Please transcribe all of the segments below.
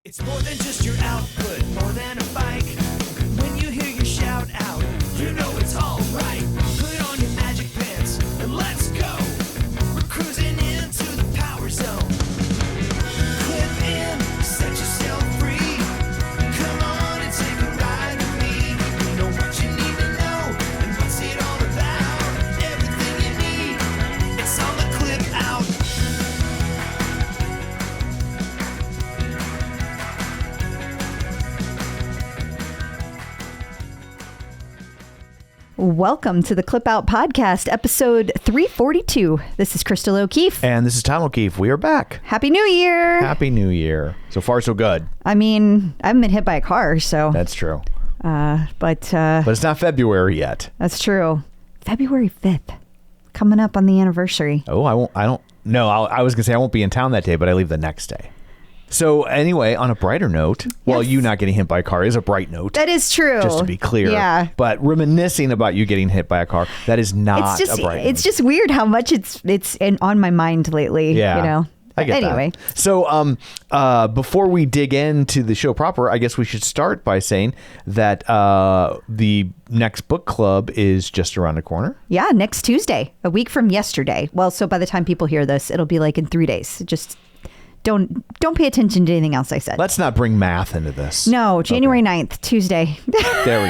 It's more than just your output, more than a bike. When you hear your shout out, you know it's all right. Put on your magic pants and let's go. We're cruising into the power zone. Clip in, set yourself free. Come on and take a ride with me. We know what you need to know and what's it all about. Everything you need, it's on the Clip Out. Welcome to the Clip Out Podcast, episode 342. This is Crystal O'Keefe. And this is Tom O'Keefe. We are back. Happy New Year. Happy New Year. So far, so good. I mean, I haven't been hit by a car, so. That's true. But it's not February yet. That's true. February 5th. Coming up on the anniversary. Oh, I was going to say I won't be in town that day, but I leave the next day. So anyway, on a brighter note, well, you not getting hit by a car is a bright note. That is true. Just to be clear. Yeah. But reminiscing about you geting hit by a car, that is not a bright note. It's just weird how much it's on my mind lately. Yeah. You know. I get anyway. That. So before we dig into the show proper, I guess we should start by saying that the next book club is just around the corner. Yeah, next Tuesday, a week from yesterday. Well, so by the time people hear this, it'll be like in 3 days. Just don't pay attention to anything else I said. Let's not bring math into this. No, January 9th, Tuesday. There we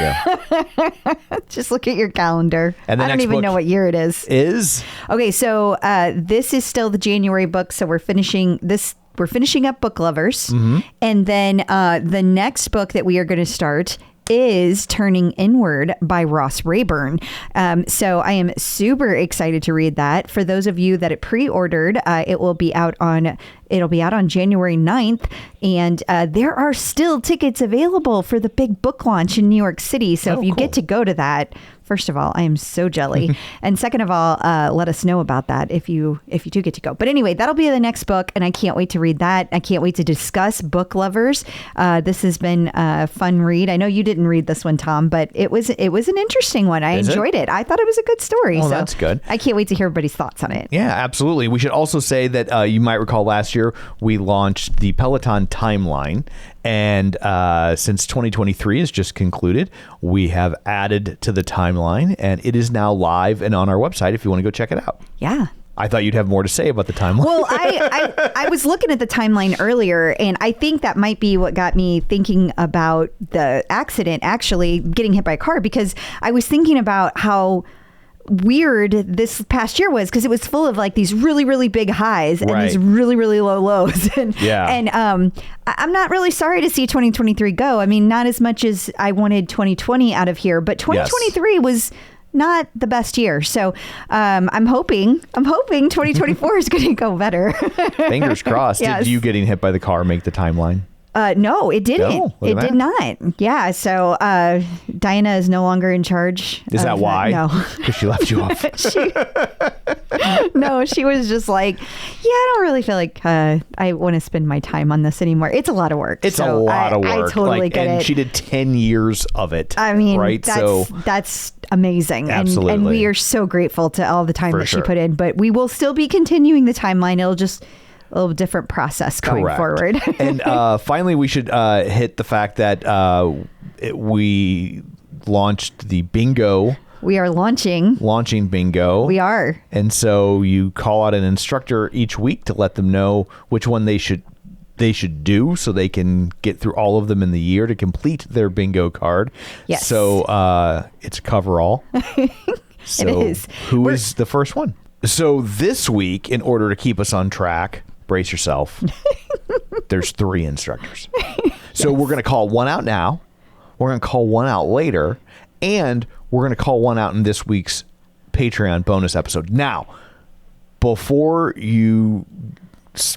go. Just look at your calendar. And I don't even know what year it is. Okay, so this is still the January book. So we're finishing this. We're finishing up Book Lovers. Mm-hmm. And then the next book that we are going to start is Turning Inward by Ross Rayburn. So I am super excited to read that. For those of you that it pre-ordered, it'll be out on January 9th. And there are still tickets available for the big book launch in New York City. So if you get to go to that, first of all, I am so jelly. And second of all, let us know about that if you do get to go. But anyway, that'll be the next book. And I can't wait to read that. I can't wait to discuss Book Lovers. This has been a fun read. I know you didn't read this one, Tom, but it was an interesting one. I enjoyed it? I thought it was a good story. Oh, so that's good. I can't wait to hear everybody's thoughts on it. Yeah, absolutely. We should also say that you might recall last year we launched the Peloton timeline. And since 2023 has just concluded, we have added to the timeline, and it is now live and on our website if you want to go check it out. Yeah. I thought you'd have more to say about the timeline. Well, I was looking at the timeline earlier, and I think that might be what got me thinking about the accident, actually getting hit by a car, because I was thinking about how weird this past year was, because it was full of like these really, really big highs and these really, really low lows. And I'm not really sorry to see 2023 go. I mean, not as much as I wanted 2020 out of here, but 2023 was not the best year. So I'm hoping 2024 is going to go better. Fingers crossed. Yes. Did you getting hit by the car make the timeline? No, it didn't. No, it did not. Yeah. So Diana is no longer in charge. Is that why? No. Because she left you off. No, she was just like, yeah, I don't really feel like I want to spend my time on this anymore. It's a lot of work. It's a lot of work. I totally get it. And she did 10 years of it. I mean, right? That's amazing. Absolutely. And we are so grateful to all the time that sure. she put in. But we will still be continuing the timeline. It'll just a little different process going forward. And finally, we should hit the fact that we launched the bingo. We are launching bingo. We are. And so you call out an instructor each week to let them know which one they should do, so they can get through all of them in the year to complete their bingo card. Yes. So it's a coverall. So it is. Who is the first one? So this week, in order to keep us on track, brace yourself. There's 3 instructors. So we're going to call one out now. We're going to call one out later. And we're going to call one out in this week's Patreon bonus episode. Now, before you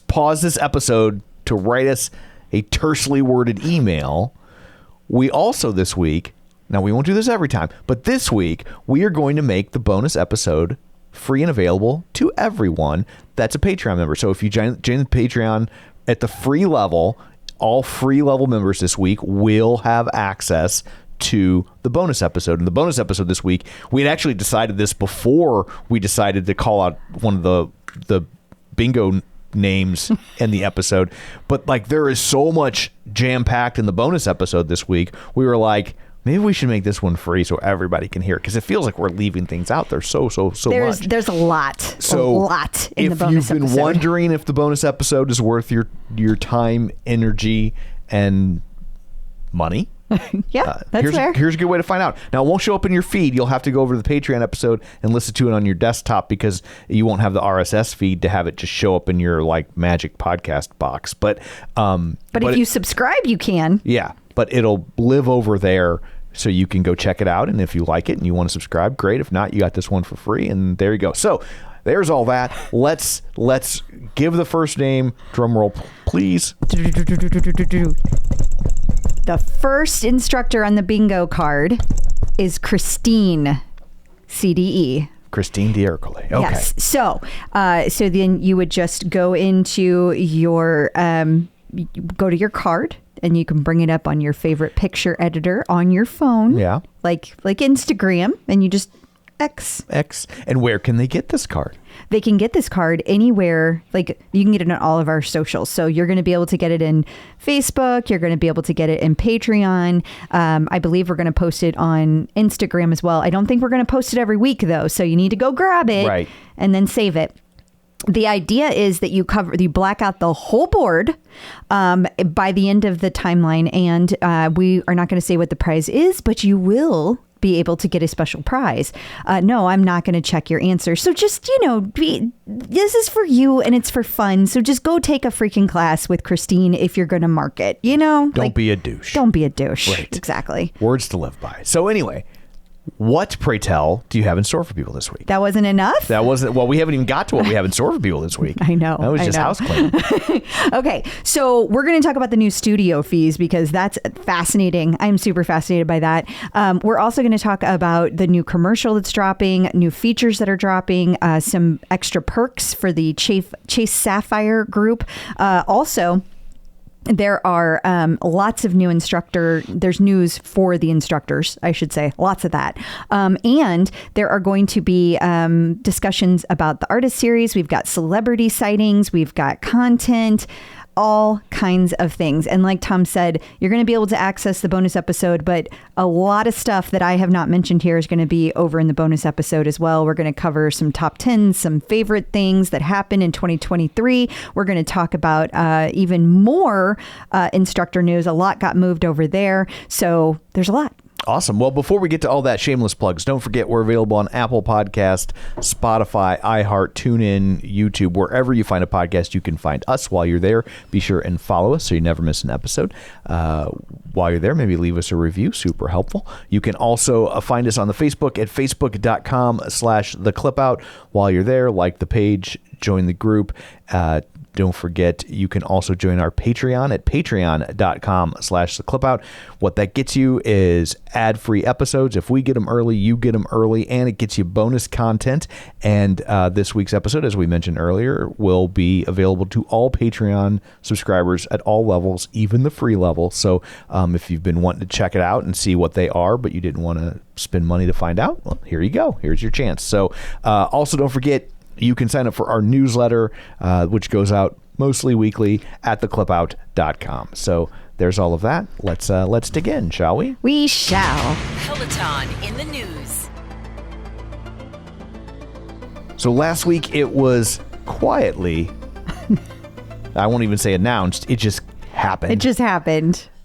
pause this episode to write us a tersely worded email, we also this week, now we won't do this every time, but this week we are going to make the bonus episode free and available to everyone that's a Patreon member. So if you join the Patreon at the free level, all free level members this week will have access to the bonus episode. And the bonus episode this week, we had actually decided this before we decided to call out one of the bingo names in the episode, but like there is so much jam-packed in the bonus episode this week, we were like, maybe we should make this one free so everybody can hear it, because it feels like we're leaving things out there so much. There's a lot. So a lot in the bonus if you've been wondering if the bonus episode is worth your time, energy, and money, yeah, that's fair. Here's a good way to find out. Now, it won't show up in your feed. You'll have to go over to the Patreon episode and listen to it on your desktop, because you won't have the RSS feed to have it just show up in your like magic podcast box. But if you subscribe, you can. Yeah, but it'll live over there, so you can go check it out. And if you like it and you want to subscribe, great. If not, you got this one for free, and there you go. So there's all that. Let's give the first name. Drum roll, please. The first instructor on the bingo card is Christine, CDE. Christine D'Ercole. Okay. Yes. So then you would just go into your go to your card, and you can bring it up on your favorite picture editor on your phone. Yeah. Like Instagram, and you just X. And where can they get this card? They can get this card anywhere. Like, you can get it on all of our socials. So you're going to be able to get it in Facebook. You're going to be able to get it in Patreon. I believe we're going to post it on Instagram as well. I don't think we're going to post it every week, though. So you need to go grab it and then save it. The idea is that you black out the whole board by the end of the timeline. And we are not going to say what the prize is, but you will be able to get a special prize. No, I'm not going to check your answer. So just, this is for you, and it's for fun. So just go take a freaking class with Christine if you're going to mark it, Don't be a douche. Don't be a douche. Right. Exactly. Words to live by. So anyway, what, pray tell, do you have in store for people this week? That wasn't enough? Well, we haven't even got to what we have in store for people this week. I know. That was just house cleaning. Okay, so we're going to talk about the new studio fees, because that's fascinating. I'm super fascinated by that. We're also going to talk about the new commercial that's dropping, new features that are dropping, some extra perks for the Chase Sapphire group. Also, there are lots of new there's news for the instructors, I should say, lots of that. And there are going to be discussions about the artist series. We've got celebrity sightings. We've got content, all kinds of things. And like Tom said, you're going to be able to access the bonus episode, but a lot of stuff that I have not mentioned here is going to be over in the bonus episode as well. We're going to cover some top 10s, some favorite things that happened in 2023. We're going to talk about even more instructor news. A lot got moved over there. So there's a lot. Awesome. Well, before we get to all that shameless plugs, don't forget we're available on Apple Podcast, Spotify, iHeart, TuneIn, YouTube. Wherever you find a podcast, you can find us. While you're there, be sure and follow us so you never miss an episode. While you're there, maybe leave us a review. Super helpful. You can also find us on the Facebook at facebook.com/theclipout. While you're there, like the page, join the group. Don't forget, you can also join our Patreon at patreon.com/theclipout. What that gets you is ad-free episodes. If we get them early, you get them early, and it gets you bonus content. And this week's episode, as we mentioned earlier, will be available to all Patreon subscribers at all levels, even the free level. So if you've been wanting to check it out and see what they are, but you didn't want to spend money to find out, well, here you go. Here's your chance. So also don't forget, you can sign up for our newsletter, which goes out mostly weekly at theclipout.com. So there's all of that. Let's dig in, shall we? We shall. Peloton in the news. So last week it was quietly, I won't even say announced, it just happened.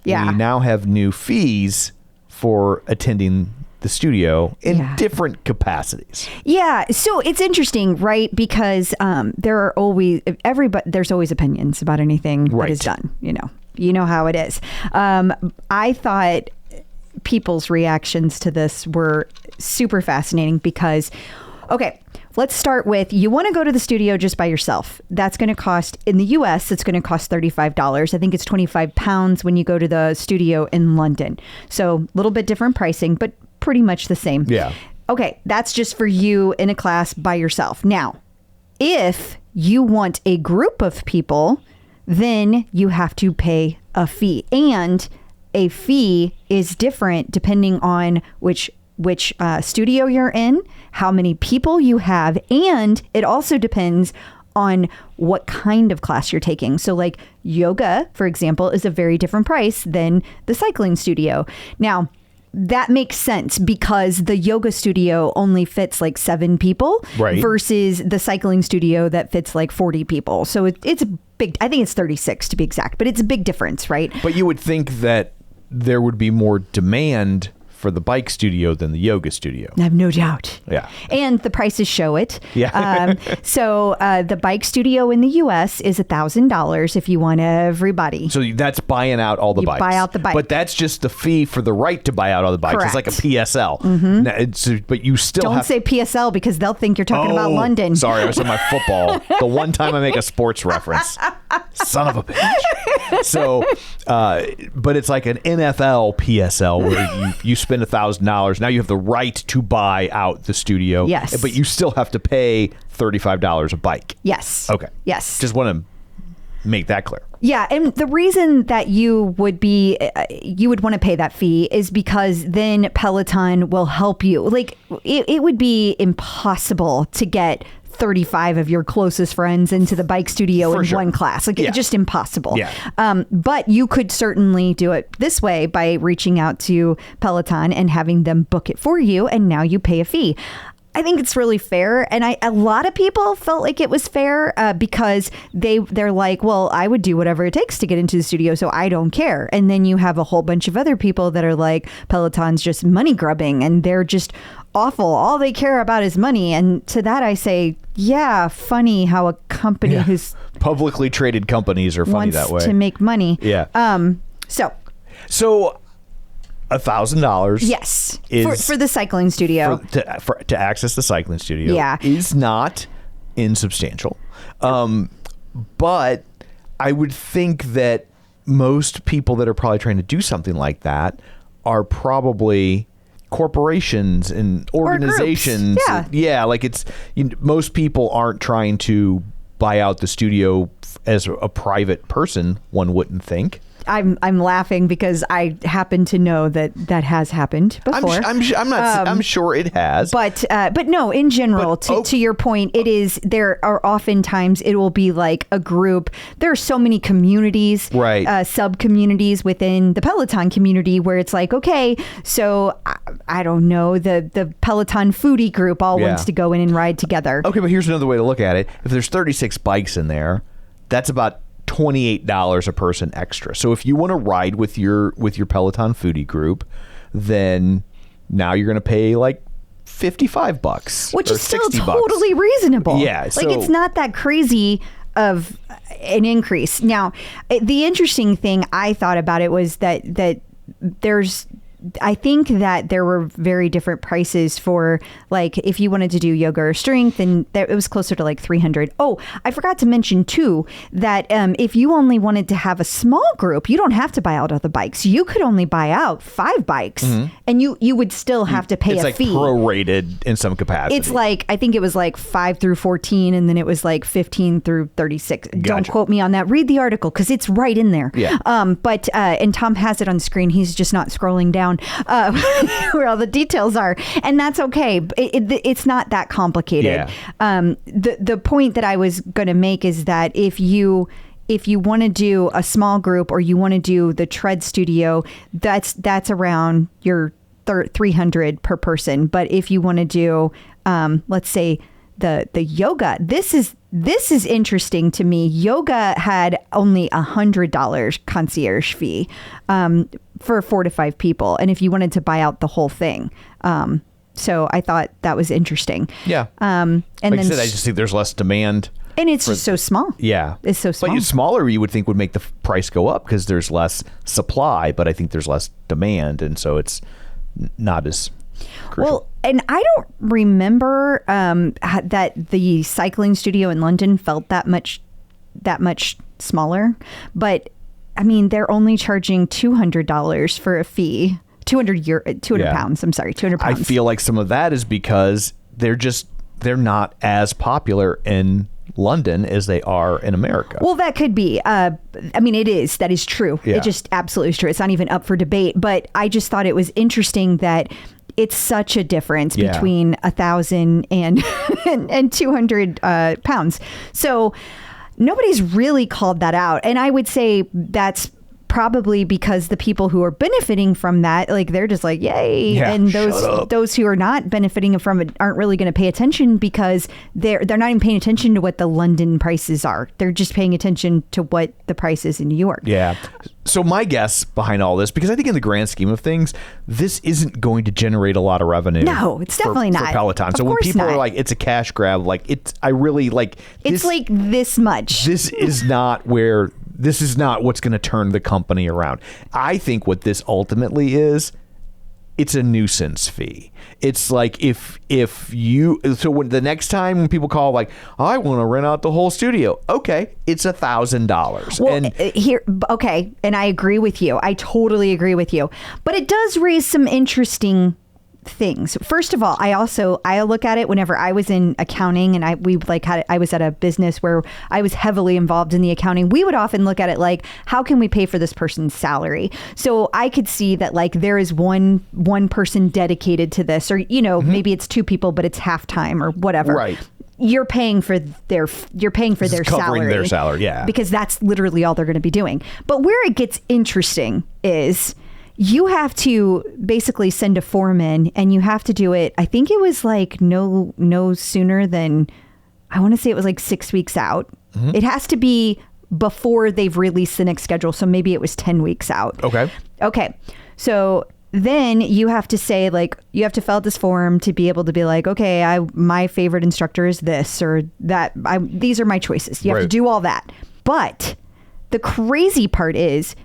Yeah. We now have new fees for attending the studio in different capacities. Yeah, so it's interesting, right? Because there's always opinions about anything that is done. You know how it is. I thought people's reactions to this were super fascinating because, okay, let's start with, you want to go to the studio just by yourself. That's going to cost, in the US, it's going to cost $35. I think it's £25 when you go to the studio in London. So a little bit different pricing, but pretty much the same. Yeah. Okay, that's just for you in a class by yourself. Now, if you want a group of people, then you have to pay a fee. And a fee is different depending on which studio you're in, how many people you have, and it also depends on what kind of class you're taking. So like yoga, for example, is a very different price than the cycling studio. Now, that makes sense because the yoga studio only fits like 7 people versus the cycling studio that fits like 40 people. So it's a big, I think it's 36 to be exact, but it's a big difference, right? But you would think that there would be more demand for the bike studio than the yoga studio. I have no doubt. Yeah. And the prices show it. Yeah. So the bike studio in the U.S. is $1,000 if you want everybody. So that's buying out all the bikes. Buy out the bike. But that's just the fee for the right to buy out all the bikes. Correct. It's like a PSL. Now, but you still Don't say PSL because they'll think you're talking about London. Sorry, I was on my football. The one time I make a sports reference. Son of a bitch. So, but it's like an NFL PSL where you spend $1,000. Now you have the right to buy out the studio. Yes. But you still have to pay $35 a bike. Yes. Okay. Yes. Just want to make that clear. Yeah, and the reason that you would want to pay that fee is because then Peloton will help you. Like it would be impossible to get 35 of your closest friends into the bike studio For in sure. one class. Like it's just impossible. Yeah. But you could certainly do it this way by reaching out to Peloton and having them book it for you, and now you pay a fee. I think it's really fair, and a lot of people felt like it was fair because they're like, well, I would do whatever it takes to get into the studio, so I don't care. And then you have a whole bunch of other people that are like, Peloton's just money grubbing, and they're just awful. All they care about is money. And to that I say, yeah, funny how a company who's publicly traded companies are funny wants that way to make money. Yeah. So $1,000 yes, is for the cycling studio to access the cycling studio. Yeah. Is not insubstantial. But I would think that most people that are probably trying to do something like that are probably corporations and organizations. Yeah. Like most people aren't trying to buy out the studio as a private person, one wouldn't think. I'm laughing because I happen to know that has happened before. I'm sure it has. But no, in general, to your point, there are oftentimes it will be like a group. There are so many communities, right? Sub communities within the Peloton community where it's like, okay, so I don't know, the Peloton foodie group all wants to go in and ride together. Okay, but here's another way to look at it. If there's 36 bikes in there, that's about $28 a person extra. So if you want to ride with your Peloton foodie group, then now you're going to pay like $55, which is still $60. totally reasonable. Yeah, like it's not that crazy of an increase. Now, the interesting thing I thought about it was that I think that there were very different prices for, like, if you wanted to do yoga or strength, and it was closer to like $300. Oh, I forgot to mention too that if you only wanted to have a small group, you don't have to buy out all the bikes. You could only buy out 5 bikes, and you would still have to pay a fee. It's like prorated in some capacity. It's like, I think it was like 5 through 14, and then it was like 15 through 36. Gotcha. Don't quote me on that. Read the article because it's right in there. Yeah. But and Tom has it on screen. He's just not scrolling down where all the details are, and that's okay. It's not that complicated. Yeah. The point that I was going to make is that if you want to do a small group or you want to do the tread studio, that's around your $300 per person. But if you want to do let's say the yoga, this is interesting to me. Yoga had only $100 concierge fee for 4 to 5 people, and if you wanted to buy out the whole thing. So I thought that was interesting. Yeah. And like then I said, I just think there's less demand. And it's just so small. Yeah. It's so small. But smaller, you would think would make the price go up because there's less supply, but I think there's less demand, and so it's not as crucial. Well, and I don't remember that the cycling studio in London felt that much smaller, but I mean, they're only charging $200 for a fee. 200 pounds. I'm sorry, 200 pounds. I feel like some of that is because they're not as popular in London as they are in America. Well, that could be. I mean, that is true. Yeah. It just absolutely is true. It's not even up for debate, but I just thought it was interesting that it's such a difference Yeah. between 1,000 and 200 pounds. So nobody's really called that out. And I would say that's probably because the people who are benefiting from that, like, they're just like, yay. Yeah, and shut up. those who are not benefiting from it aren't really going to pay attention because they're not even paying attention to what the London prices are. They're just paying attention to what the price is in New York. Yeah. So my guess behind all this, because I think in the grand scheme of things, this isn't going to generate a lot of revenue. No, it's definitely for not. Peloton. Of So when course people not. are like, it's a cash grab, like it's like this much. This is not what's going to turn the company around. I think what this ultimately is, it's a nuisance fee. It's like when the next time when people call like, I want to rent out the whole studio. Okay, it's $1,000. Well, and I agree with you. I totally agree with you. But it does raise some interesting things. First of all, I look at it whenever I was in accounting and I was at a business where I was heavily involved in the accounting. We would often look at it like, how can we pay for this person's salary? So I could see that like there is one person dedicated to this, or maybe it's two people, but it's half-time or whatever. Right. You're paying for their Covering salary. their salary, yeah. Because that's literally all they're going to be doing. But where it gets interesting is you have to basically send a form in, and you have to do it. I think it was like no sooner than, I want to say it was like 6 weeks out. It has to be before they've released the next schedule. So maybe it was 10 weeks out. Okay. So then you have to say, like, you have to fill out this form to be able to be like, okay, my favorite instructor is this or that. These are my choices. You have to do all that. But the crazy part is,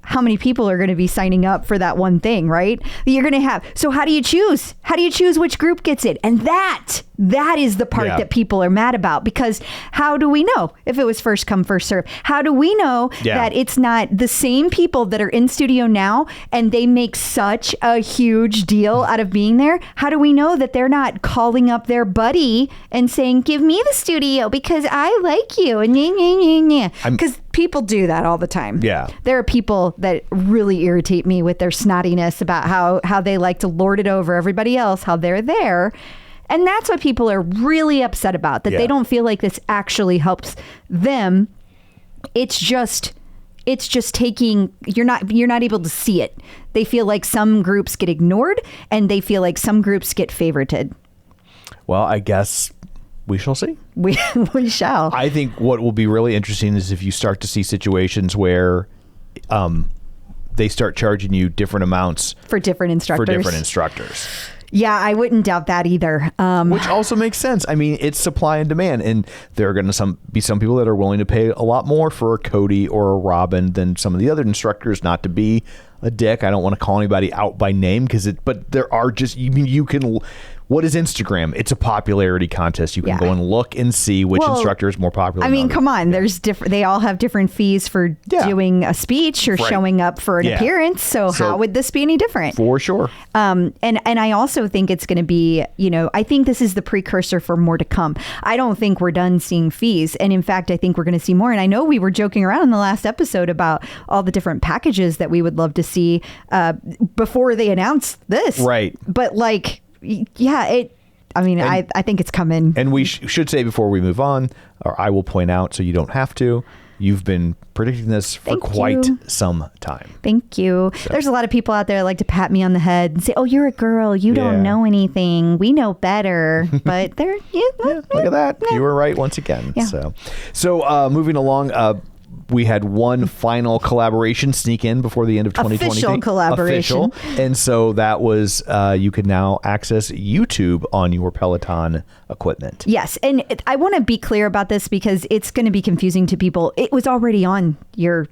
how many people are going to be signing up for that one thing, right? You're going to have. So how do you choose? How do you choose which group gets it? And that is the part that people are mad about, because how do we know if it was first come, first serve? How do we know that it's not the same people that are in studio now and they make such a huge deal out of being there? How do we know that they're not calling up their buddy and saying, give me the studio because I like you? And because people do that all the time. Yeah. There are people that really irritate me with their snottiness about how they like to lord it over everybody else, how they're there. And that's what people are really upset about, that they don't feel like this actually helps them. It's just taking, you're not able to see it. They feel like some groups get ignored and they feel like some groups get favorited. Well, I guess we shall see. We shall. I think what will be really interesting is if you start to see situations where they start charging you different amounts for different instructors. Yeah, I wouldn't doubt that either. Which also makes sense. I mean, it's supply and demand, and there are going to be some people that are willing to pay a lot more for a Cody or a Robin than some of the other instructors. Not to be a dick, I don't want to call anybody out by name but there are just, you can. What is Instagram? It's a popularity contest. You can go and look and see which instructor is more popular. I mean, come on. There's different. They all have different fees for doing a speech or showing up for an appearance. So how would this be any different? For sure. And I also think it's going to be, I think this is the precursor for more to come. I don't think we're done seeing fees. And in fact, I think we're going to see more. And I know we were joking around in the last episode about all the different packages that we would love to see before they announce this. Right. But like, I think it's coming. And we should say before we move on, or I will point out so you don't have to, you've been predicting this for quite some time. Thank you. So. There's a lot of people out there that like to pat me on the head and say, oh, you're a girl. You don't know anything. We know better. But they're, look at that. You were right once again. Yeah. So moving along, we had one final collaboration sneak in before the end of 2020. Official collaboration. And so that was, you can now access YouTube on your Peloton equipment. Yes. And I want to be clear about this because it's going to be confusing to people. It was already on your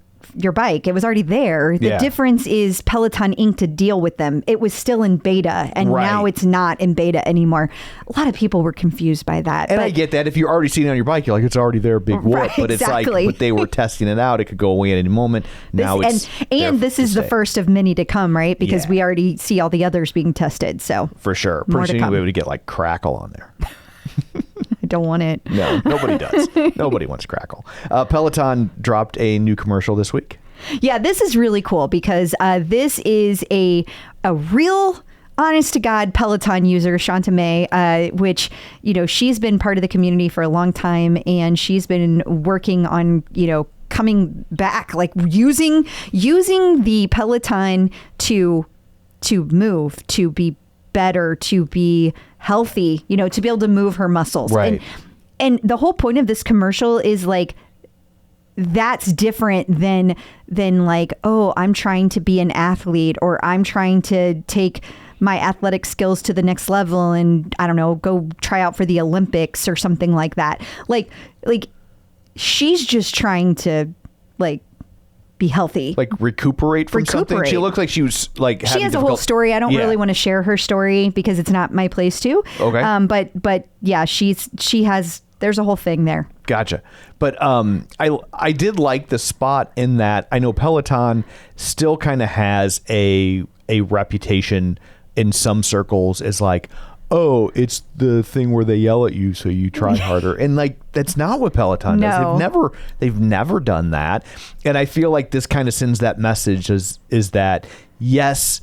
bike. It was already there. The difference is Peloton inked a deal with them. It was still in beta, and now it's not in beta anymore. A lot of people were confused by that. And I get that. If you're already seeing it on your bike, you're like, it's already there, big whoop. Right, but it's like, but they were testing it out. It could go away at any moment. Now and this is the first of many to come, right? Because we already see all the others being tested. So for sure. Pretty soon you'll be able to get like Crackle on there. I don't want it. No, nobody does. Nobody wants Crackle. Peloton dropped a new commercial this week. Yeah, this is really cool because this is a real honest to God Peloton user, Shanta May, which, she's been part of the community for a long time, and she's been working on, coming back, like using the Peloton to move, to be better, to be healthy, to be able to move her muscles. Right. And the whole point of this commercial is like, that's different than like, oh, I'm trying to be an athlete, or I'm trying to take my athletic skills to the next level and, I don't know, go try out for the Olympics or something like that. Like she's just trying to like be healthy, like recuperate from something. She looked like she was like she has a whole story. I don't really want to share her story because it's not my place to. Okay. But yeah, there's a whole thing there. Gotcha. But I did like the spot in that I know Peloton still kind of has a reputation in some circles as like, oh, it's the thing where they yell at you so you try harder. And like, that's not what Peloton does. They've never done that. And I feel like this kind of sends that message is that, yes,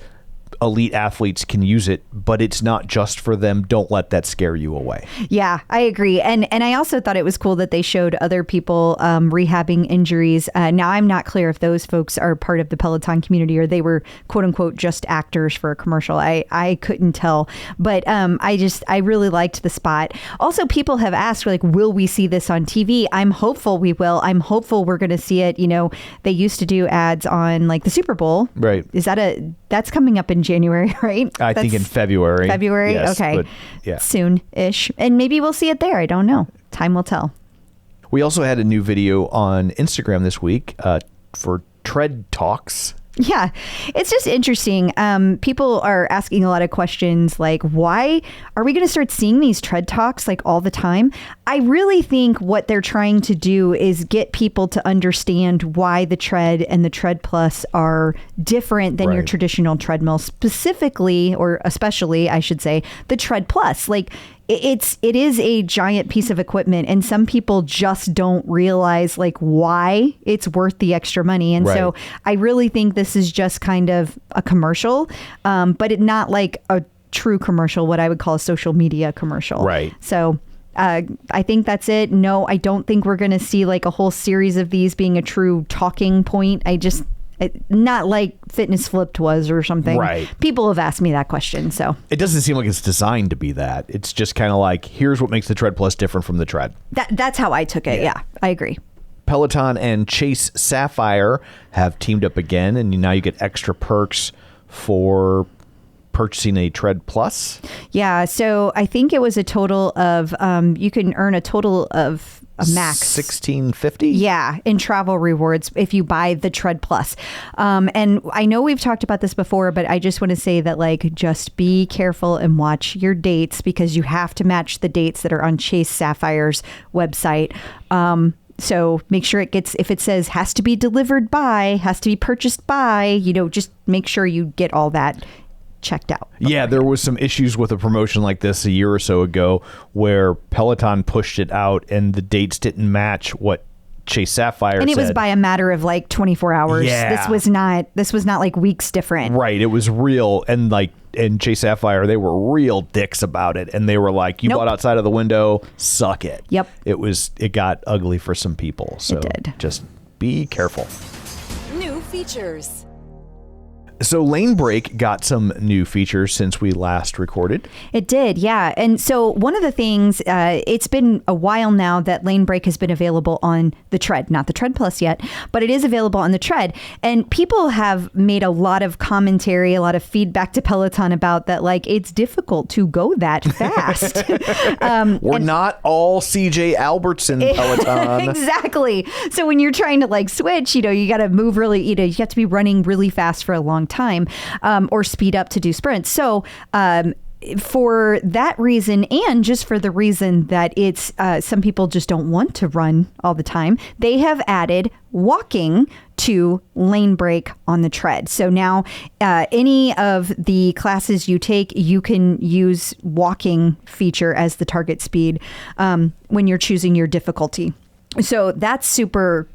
elite athletes can use it, but it's not just for them. Don't let that scare you away. Yeah, I agree. And I also thought it was cool that they showed other people rehabbing injuries. Now, I'm not clear if those folks are part of the Peloton community or they were, quote unquote, just actors for a commercial. I couldn't tell. But I really liked the spot. Also, people have asked, like, will we see this on TV? I'm hopeful we will. I'm hopeful we're going to see it. They used to do ads on like the Super Bowl. Right. That's coming up in January, right? I think in February. Yes, okay. But, yeah. Soon-ish. And maybe we'll see it there. I don't know. Time will tell. We also had a new video on Instagram this week for Tread Talks. Yeah, it's just interesting. People are asking a lot of questions like, why are we going to start seeing these Tread Talks like all the time? I really think what they're trying to do is get people to understand why the Tread and the Tread Plus are different than your traditional treadmill, specifically, or especially, I should say, the Tread Plus. Like, it is a giant piece of equipment, and some people just don't realize like why it's worth the extra money. And so I really think this is just kind of a commercial, but not like a true commercial, what I would call a social media commercial. Right. So I think that's it. No, I don't think we're going to see like a whole series of these being a true talking point. Not like Fitness Flipped was or something. Right. People have asked me that question, so. It doesn't seem like it's designed to be that. It's just kind of like, here's what makes the Tread Plus different from the Tread. That's how I took it. Yeah, I agree. Peloton and Chase Sapphire have teamed up again, and now you get extra perks for purchasing a Tread Plus. Yeah, so I think it was a total of, you can earn a total of a max $16.50. Yeah, in travel rewards if you buy the Tread Plus. And I know we've talked about this before, but I just want to say that like, just be careful and watch your dates, because you have to match the dates that are on Chase Sapphire's website. So make sure if it says has to be delivered by, has to be purchased by, just make sure you get all that checked out. Yeah, there was some issues with a promotion like this a year or so ago where Peloton pushed it out and the dates didn't match what Chase Sapphire and it said. Was by a matter of like 24 hours. Yeah. This was not like weeks different. Right. It was real. And Chase Sapphire, they were real dicks about it. And they were like, you bought outside of the window, suck it. Yep. It got ugly for some people. So it did. Just be careful. New features. So Lanebreak got some new features since we last recorded. It did, yeah. And so one of the things, it's been a while now that Lanebreak has been available on the Tread, not the Tread Plus yet, but it is available on the Tread. And people have made a lot of commentary, a lot of feedback to Peloton about that, like, it's difficult to go that fast. We're not all CJ Albertson Peloton. Exactly. So when you're trying to like switch, you got to move really, you have to be running really fast for a long time, or speed up to do sprints. So for that reason, and just for the reason that it's some people just don't want to run all the time, they have added walking to Lanebreak on the Tread. So now any of the classes you take, you can use walking feature as the target speed when you're choosing your difficulty. So that's super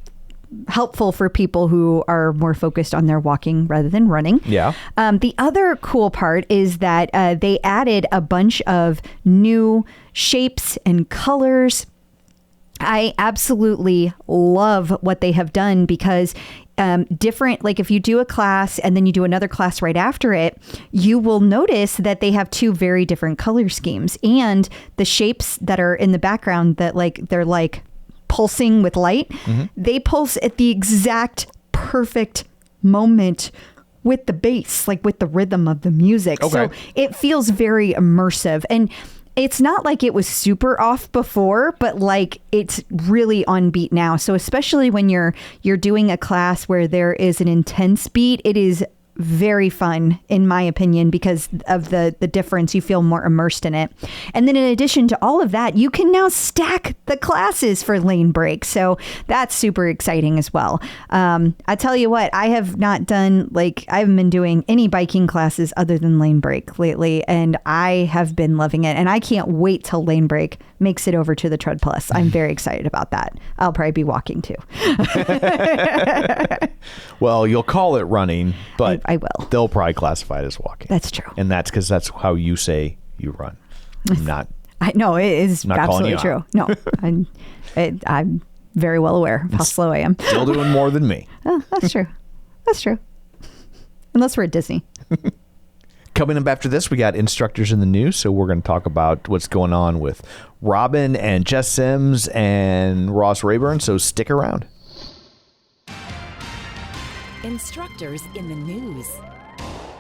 helpful for people who are more focused on their walking rather than running. Yeah. The other cool part is that they added a bunch of new shapes and colors. I absolutely love what they have done because different, like if you do a class and then you do another class right after it, you will notice that they have two very different color schemes, and the shapes that are in the background that they're like pulsing with light, they pulse at the exact perfect moment with the bass, like with the rhythm of the music. Okay. So it feels very immersive, and it's not like it was super off before, but like it's really on beat now. So especially when you're doing a class where there is an intense beat, it is very fun, in my opinion, because of the difference. You feel more immersed in it. And then in addition to all of that, you can now stack the classes for Lanebreak. So that's super exciting as well. I tell you what, I haven't been doing any biking classes other than Lanebreak lately, and I have been loving it. And I can't wait till Lanebreak makes it over to the Tread Plus. I'm very excited about that. I'll probably be walking too. Well, you'll call it running, but I will. They'll probably classify it as walking. That's true. And that's because that's how you say you run. I know it is not calling absolutely you true. out. No, I'm very well aware of how slow I am. Still doing more than me. Oh, that's true. That's true. Unless we're at Disney. Coming up after this, we got instructors in the news, so we're going to talk about what's going on with Robin and Jess Sims and Ross Rayburn, so stick around. Instructors in the news.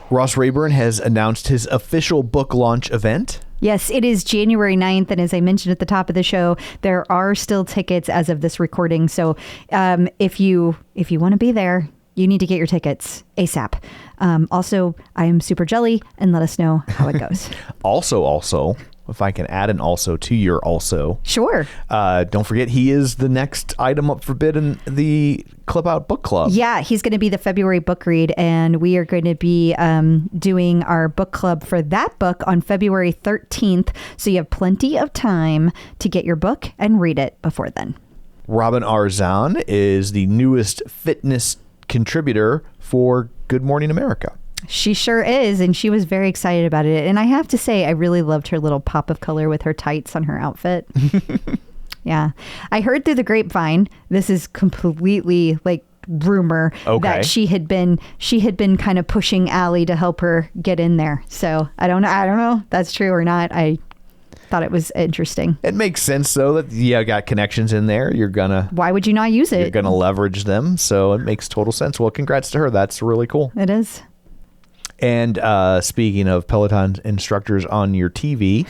Ross Rayburn has announced his official book launch event. Yes, it is January 9th. And as I mentioned at the top of the show, there are still tickets as of this recording. So if you want to be there, you need to get your tickets ASAP. Also, I am super jelly, and let us know how it goes. Also, if I can add an also to your also. Sure. Don't forget, he is the next item up for bid in the Clip Out Book Club. Yeah, he's going to be the February book read, and we are going to be doing our book club for that book on February 13th. So you have plenty of time to get your book and read it before then. Robin Arzon is the newest fitness contributor for Good Morning America. She sure is, and she was very excited about it. And I have to say, I really loved her little pop of color with her tights on her outfit. Yeah. I heard through the grapevine, this is completely like rumor, that she had been kind of pushing Allie to help her get in there. So I don't know if that's true or not. I thought it was interesting. It makes sense, though, that you got connections in there. Why would you not use it? You're gonna leverage them, so it makes total sense. Well, congrats to her. That's really cool. It is. And speaking of Peloton instructors on your TV,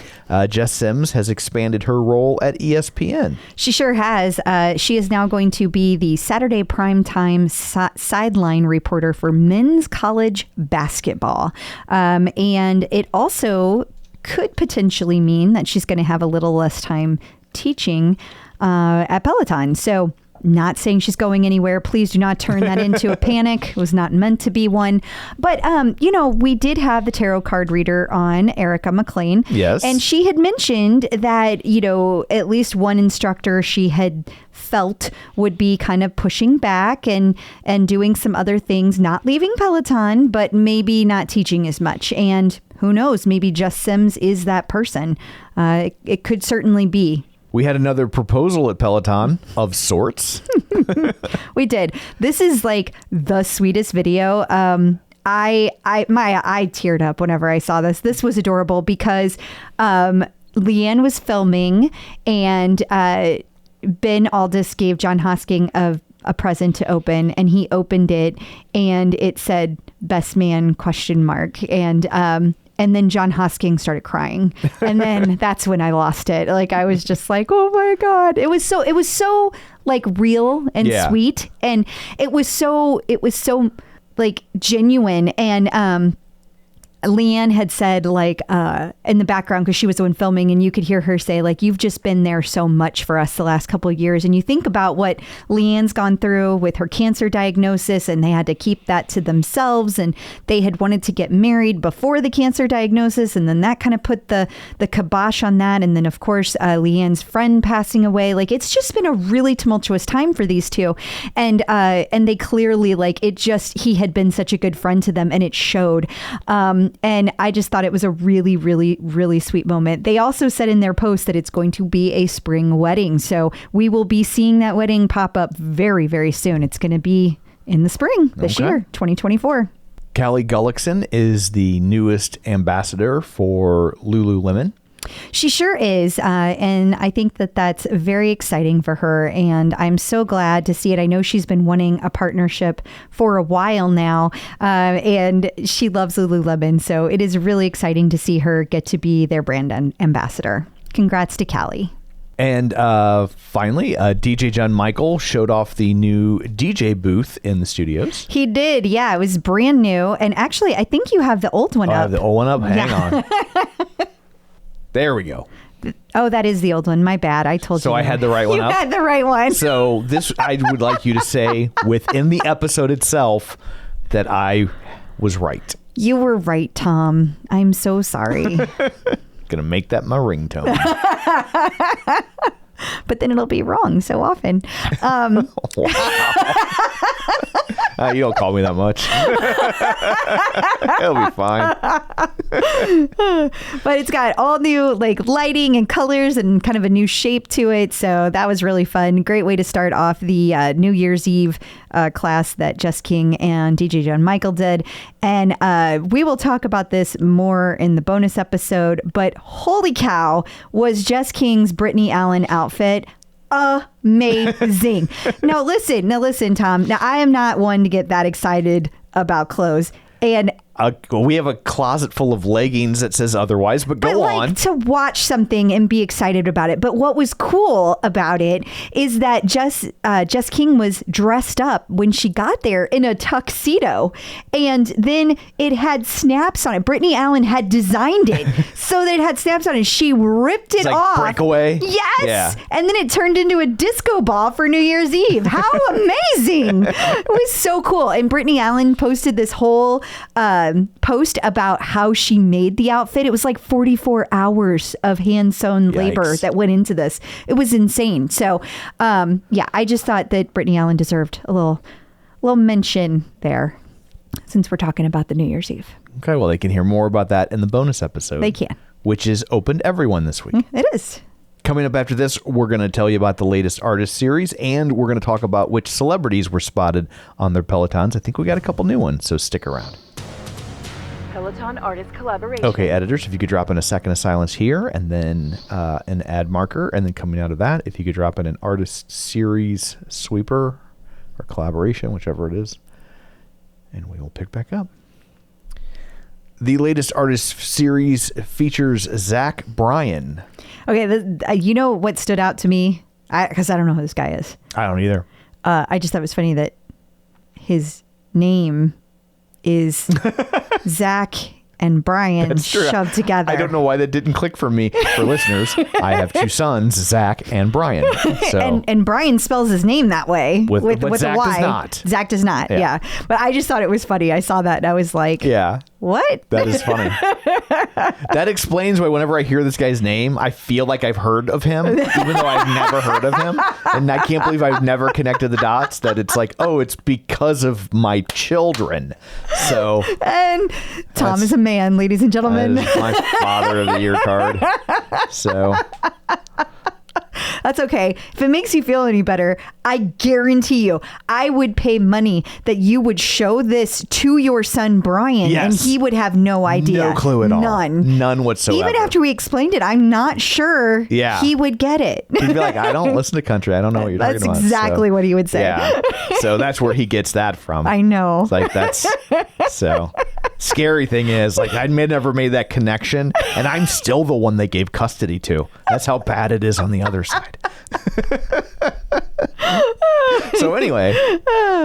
Jess Sims has expanded her role at ESPN. She sure has. She is now going to be the Saturday primetime sideline reporter for men's college basketball. And it also could potentially mean that she's going to have a little less time teaching at Peloton. So not saying she's going anywhere. Please do not turn that into a panic. It was not meant to be one. But, we did have the tarot card reader on, Erica McLean. Yes. And she had mentioned that, at least one instructor she had felt would be kind of pushing back and doing some other things, not leaving Peloton, but maybe not teaching as much. And who knows, maybe Jess Sims is that person. It could certainly be. We had another proposal at Peloton of sorts. We did. This is like the sweetest video. I teared up whenever I saw this. This was adorable because Leanne was filming, and Ben Alldis gave Jon Hosking a present to open, and he opened it, and it said "Best Man?" And then Jon Hosking started crying. And then that's when I lost it. Like, I was just like, oh my God. It was so like real and sweet. And it was so like genuine. And Leanne had said, like, in the background, because she was the one filming, and you could hear her say, like, you've just been there so much for us the last couple of years. And you think about what Leanne's gone through with her cancer diagnosis, and they had to keep that to themselves, and they had wanted to get married before the cancer diagnosis, and then that kind of put the kibosh on that. And then, of course, Leanne's friend passing away. Like, it's just been a really tumultuous time for these two. And they clearly, like, he had been such a good friend to them, and it showed. And I just thought it was a really, really, really sweet moment. They also said in their post that it's going to be a spring wedding. So we will be seeing that wedding pop up very, very soon. It's going to be in the spring this year, 2024. Callie Gullickson is the newest ambassador for Lululemon. She sure is. And I think that that's very exciting for her. And I'm so glad to see it. I know she's been wanting a partnership for a while now. And she loves Lululemon. So it is really exciting to see her get to be their brand ambassador. Congrats to Callie. And finally, DJ John Michael showed off the new DJ booth in the studios. He did. Yeah, it was brand new. And actually, I think you have the old one up. The old one up? Hang on. There we go. Oh, that is the old one. My bad. I told you. So I had the right one up? You had the right one. So this, I would like you to say within the episode itself that I was right. You were right, Tom. I'm so sorry. Gonna make that my ringtone. But then it'll be wrong so often. Wow. You don't call me that much. It'll be fine. But it's got all new like lighting and colors and kind of a new shape to it. So that was really fun. Great way to start off the New Year's Eve class that Jess King and DJ John Michael did. And we will talk about this more in the bonus episode. But holy cow, was Jess King's Brittany Allen outfit amazing. Now listen, Tom. Now I am not one to get that excited about clothes. And we have a closet full of leggings that says otherwise, but go on. To watch something and be excited about it. But what was cool about it is that Jess King was dressed up when she got there in a tuxedo. And then it had snaps on it. Brittany Allen had designed it so that it had snaps on it. She ripped it off. Breakaway? Yes. Yeah. And then it turned into a disco ball for New Year's Eve. How amazing. It was so cool. And Brittany Allen posted this whole post about how she made the outfit. It was like 44 hours of hand-sewn labor that went into this. It was insane. So, I just thought that Brittany Allen deserved a little mention there since we're talking about the New Year's Eve. Okay, well, they can hear more about that in the bonus episode. They can. Which is open to everyone this week. It is. Coming up after this, we're going to tell you about the latest artist series, and we're going to talk about which celebrities were spotted on their Pelotons. I think we got a couple new ones, so stick around. Peloton artist collaboration. Okay, editors, if you could drop in a second of silence here, and then an ad marker, and then coming out of that, if you could drop in an artist series sweeper or collaboration, whichever it is, and we will pick back up. The latest artist series features Zach Bryan. Okay, you know what stood out to me? Because I don't know who this guy is. I don't either. I just thought it was funny that his name is Zach and Bryan shoved together. I don't know why that didn't click for me. For listeners, I have two sons, Zach and Bryan. So and Bryan spells his name that way with Zach a Y. does not. Zach does not. Yeah. But I just thought it was funny. I saw that and I was like, yeah. What? That is funny. That explains why whenever I hear this guy's name, I feel like I've heard of him, even though I've never heard of him. And I can't believe I've never connected the dots that it's like, oh, it's because of my children. So. And Tom is a man, ladies and gentlemen. That is my Father of the Year card. So. That's okay. If it makes you feel any better, I guarantee you, I would pay money that you would show this to your son, Bryan, and he would have no idea. No clue at all. None whatsoever. Even after we explained it, I'm not sure he would get it. He'd be like, I don't listen to country. I don't know what you're talking about. That's exactly what he would say. Yeah. So that's where he gets that from. I know. It's like, that's so. Scary thing is, like, I never made that connection, and I'm still the one they gave custody to. That's how bad it is on the other side. So anyway,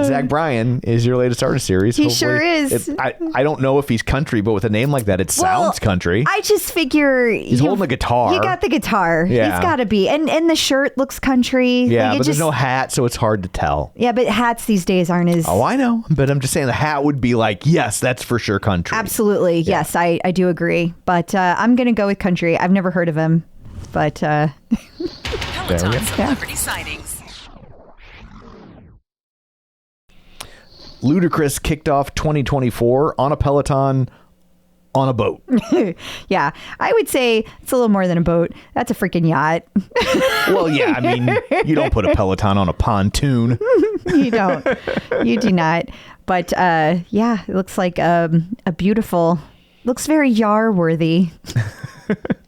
Zach Bryan is your latest artist series. He sure is. I don't know if he's country, but with a name like that, it sounds country. I just figure he's holding a guitar. You got the guitar. Yeah. He's got to be. And the shirt looks country. Yeah, like, but there's no hat, so it's hard to tell. Yeah, but hats these days aren't as... Oh, I know. But I'm just saying the hat would be like, yes, that's for sure country. Absolutely. Yeah. Yes, I do agree. But I'm going to go with country. I've never heard of him. But... Peloton celebrity sightings. Ludacris kicked off 2024 on a Peloton on a boat. Yeah, I would say it's a little more than a boat. That's a freaking yacht. Well, yeah, I mean, you don't put a Peloton on a pontoon. You don't. You do not. But yeah, it looks like a beautiful, looks very Yar worthy.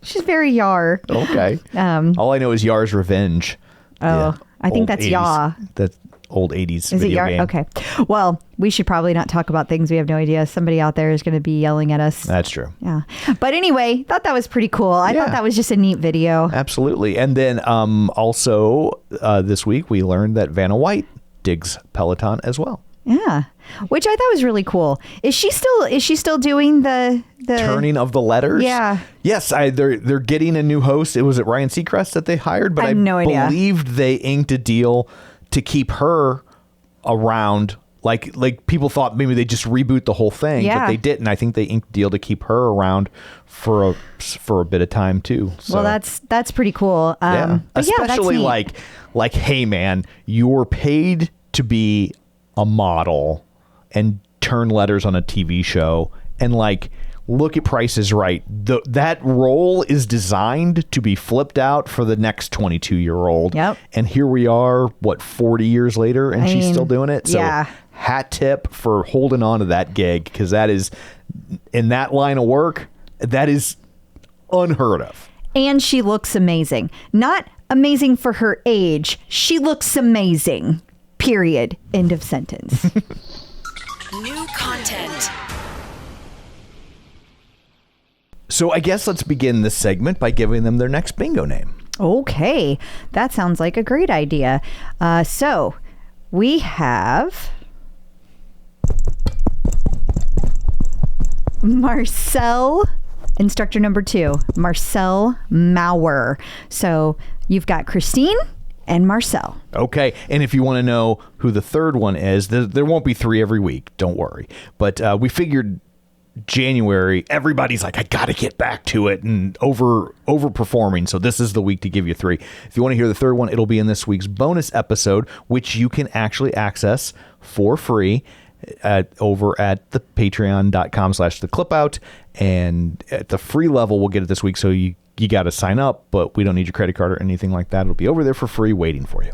She's very Yar. Okay. All I know is Yar's Revenge. Oh, Yeah. I think Old that's 80s. Yaw. That's old 80s Is it video Yar? game. Okay. Well, we should probably not talk about things we have no idea. Somebody out there is going to be yelling at us. That's true. Yeah. But anyway, thought that was pretty cool. I Yeah. thought that was just a neat video. Absolutely. And then also this week we learned that Vanna White digs Peloton as well. Yeah. Which I thought was really cool. Is she still doing the Turning of the letters? Yeah. Yes, they're getting a new host. It was at Ryan Seacrest that they hired, but I have no idea. believed they inked a deal to keep her around. Like people thought maybe they just reboot the whole thing, Yeah. but they didn't. I think they inked a deal to keep her around for a bit of time too. So, Well, that's pretty cool. yeah. But yeah, that's Especially neat. like, hey man, you're paid to be a model and turn letters on a TV show, and like look at Price is Right. That role is designed to be flipped out for the next 22-year-old. Yep. And here we are, 40 years later, and she's still doing it. So yeah. hat tip for holding on to that gig, because that is, in that line of work, that is unheard of. And she looks amazing. Not amazing for her age. She looks amazing. Period. End of sentence. New content. So I guess let's begin this segment by giving them their next bingo name. Okay. That sounds like a great idea. So we have Marcel, instructor number 2, Marcel Maurer. So you've got Christine and Marcel. Okay, and if you want to know who the third one is, there won't be 3 every week. Don't worry. But we figured January, everybody's like, I got to get back to it, and overperforming. So this is the week to give you 3. If you want to hear the third one, it'll be in this week's bonus episode, which you can actually access for free over at the patreon.com/theclipout. And at the free level, we'll get it this week. So you got to sign up, but we don't need your credit card or anything like that. It'll be over there for free waiting for you.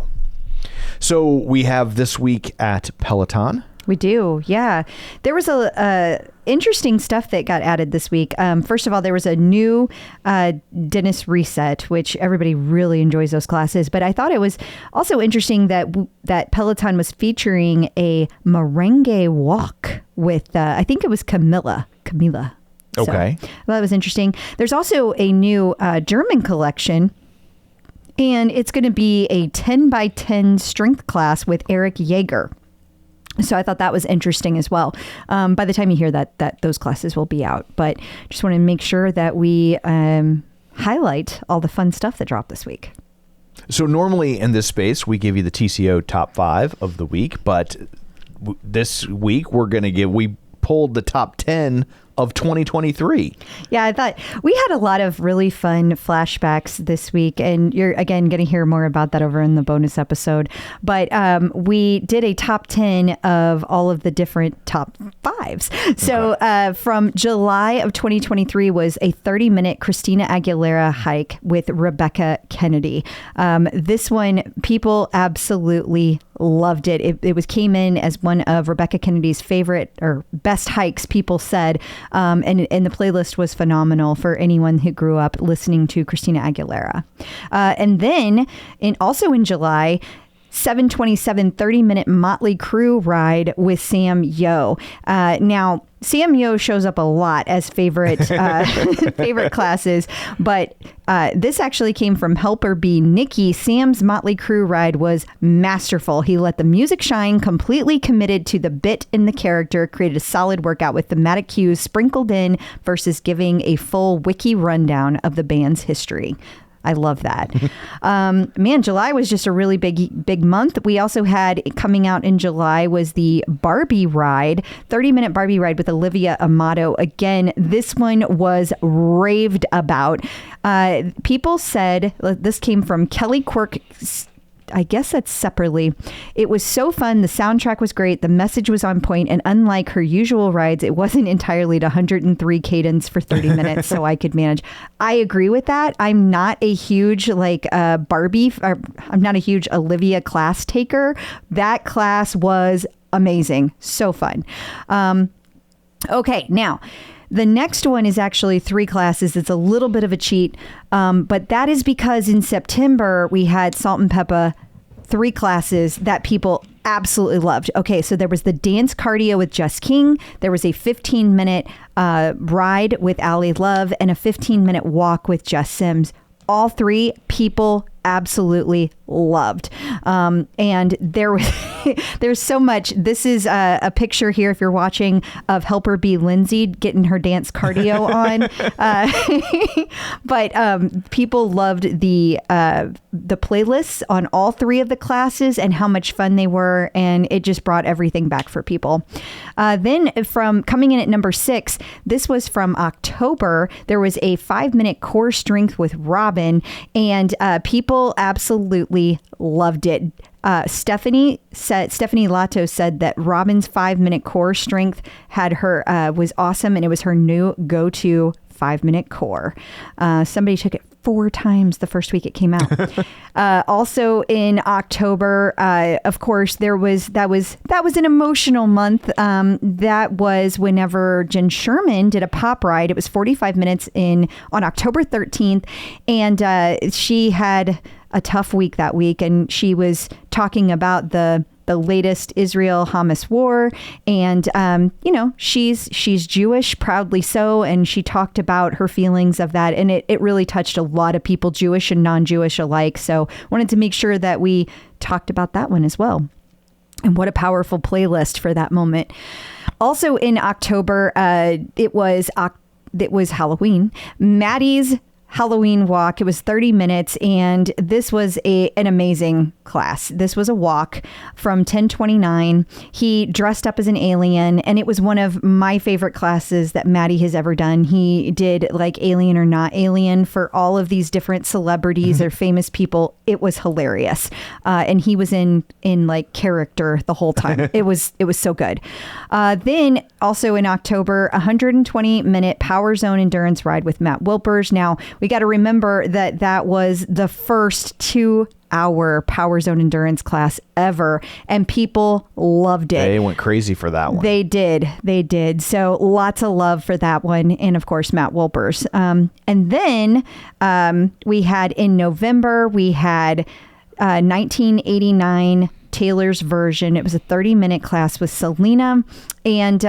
So we have this week at Peloton. We do, yeah. There was a interesting stuff that got added this week. First of all, there was a new dentist reset, which everybody really enjoys those classes. But I thought it was also interesting that Peloton was featuring a merengue walk with, I think it was Camila. Okay. So, well, that was interesting. There's also a new German collection. And it's going to be a 10x10 strength class with Eric Jaeger. So I thought that was interesting as well. By the time you hear that those classes will be out. But just want to make sure that we highlight all the fun stuff that dropped this week. So normally in this space, we give you the TCO top 5 of the week. But this week, we pulled the top 10 of 2023. Yeah, I thought we had a lot of really fun flashbacks this week, and you're again going to hear more about that over in the bonus episode. But we did a top 10 of all of the different top 5s. So from July of 2023 was a 30-minute Christina Aguilera hike with Rebecca Kennedy. This one, people absolutely loved it. It came in as one of Rebecca Kennedy's favorite or best hikes, people said. And the playlist was phenomenal for anyone who grew up listening to Christina Aguilera. And then also in July, 7:27 30-minute Motley Crue ride with Sam Yo. Now, Sam Yo shows up a lot as favorite classes, but this actually came from helper B Nikki. Sam's Motley Crue ride was masterful. He let the music shine, completely committed to the bit and the character, created a solid workout with thematic cues sprinkled in versus giving a full wiki rundown of the band's history. I love that. Man, July was just a really big month. We also had coming out in July was the Barbie ride, 30-minute Barbie ride with Olivia Amato. Again, this one was raved about. People said, this came from Kelly Quirk, I guess that's separately. It was so fun. The soundtrack was great. The message was on point. And unlike her usual rides, it wasn't entirely to 103 cadence for 30 minutes so I could manage. I agree with that. I'm not a huge Barbie, or I'm not a huge Olivia class taker. That class was amazing. So fun. Okay, now. The next one is actually 3 classes. It's a little bit of a cheat, but that is because in September we had Salt and Peppa 3 classes that people absolutely loved. Okay, so there was the dance cardio with Jess King. There was a 15-minute ride with Allie Love and a 15-minute walk with Jess Sims. All 3 people absolutely loved. And there's so much. This is a picture here, if you're watching, of helper B Lindsay getting her dance cardio on. But people loved the playlists on all 3 of the classes and how much fun they were. And it just brought everything back for people. Then from coming in at number 6, this was from October. There was a 5-minute core strength with Robin, and people absolutely loved it. Stephanie Lato said that Robin's 5-minute core strength was awesome, and it was her new go-to 5-minute core. Somebody took it 4 times the first week it came out. Also in October, of course, that was an emotional month. That was whenever Jen Sherman did a pop ride. It was 45 minutes on October 13th, and she had a tough week that week, and she was talking about the latest Israel-Hamas war, and she's Jewish, proudly so, and she talked about her feelings of that, and it really touched a lot of people, Jewish and non-Jewish alike. So wanted to make sure that we talked about that one as well. And what a powerful playlist for that moment. Also in October, it was Halloween. Maddie's Halloween walk. It was 30 minutes, and this was an amazing class. This was a walk from 1029. He dressed up as an alien, and it was one of my favorite classes that Maddie has ever done. He did like Alien or Not Alien for all of these different celebrities or famous people. It was hilarious. And he was in like character the whole time. It was so good. Then also in October, 120-minute Power Zone endurance ride with Matt Wilpers. Now, we got to remember that was the first 2-hour Power Zone endurance class ever, and people loved it. They went crazy for that one. They did. So lots of love for that one, and of course Matt Wilpers. And then we had in November 1989 Taylor's version. It was a 30-minute class with Selena, and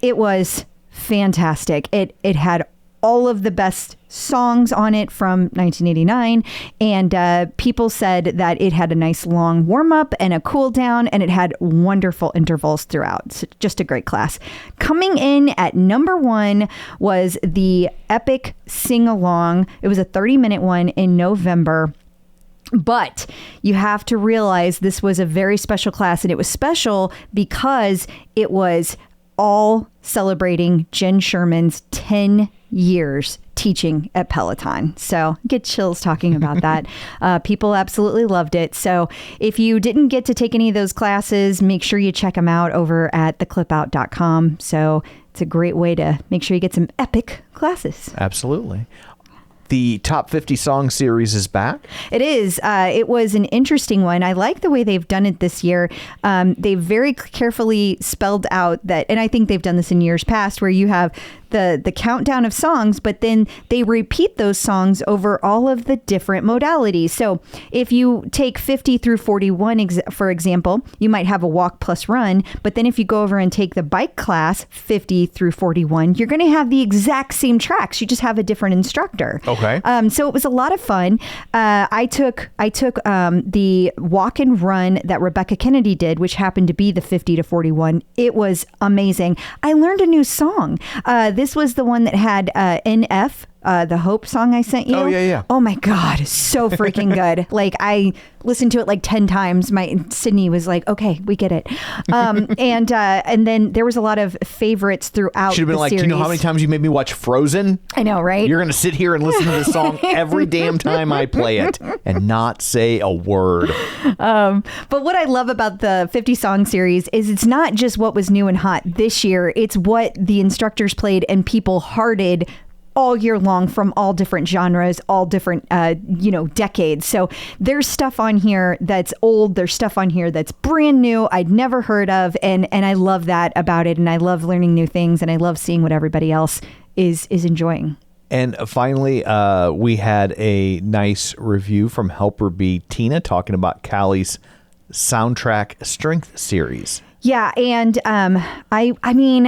it was fantastic. It had all of the best songs on it from 1989, and people said that it had a nice long warm-up and a cool down, and it had wonderful intervals throughout. So just a great class. Coming in at number 1 was the Epic Sing-Along. It was a 30-minute one in November. But you have to realize this was a very special class, and it was special because it was all celebrating Jen Sherman's 10 years teaching at Peloton. So get chills talking about that. People absolutely loved it. So if you didn't get to take any of those classes, make sure you check them out over at theclipout.com. So it's a great way to make sure you get some epic classes. Absolutely. The Top 50 Song Series is back. It is. It was an interesting one. I like the way they've done it this year. They very carefully spelled out that, and I think they've done this in years past, where you have the countdown of songs, but then they repeat those songs over all of the different modalities. So if you take 50 through 41, for example, you might have a walk plus run, but then if you go over and take the bike class 50 through 41, you're going to have the exact same tracks. You just have a different instructor. Okay. So it was a lot of fun. I took the walk and run that Rebecca Kennedy did, which happened to be the 50 to 41. It was amazing. I learned a new song. This was the one that had NF. The Hope song I sent you. Oh, yeah. Oh my God. So freaking good. Like I listened to it like 10 times. Sydney was like, okay, we get it. And then there was a lot of favorites throughout. Should have been like, series. do you know how many times you made me watch Frozen? I know, right? You're going to sit here and listen to this song every damn time I play it and not say a word. But what I love about the 50 song series is it's not just what was new and hot this year. It's what the instructors played and people hearted all year long from all different genres, all different, decades. So there's stuff on here that's old. There's stuff on here that's brand new. I'd never heard of. And I love that about it. And I love learning new things. And I love seeing what everybody else is enjoying. And finally, we had a nice review from Helper B Tina talking about Callie's soundtrack strength series. Yeah, and I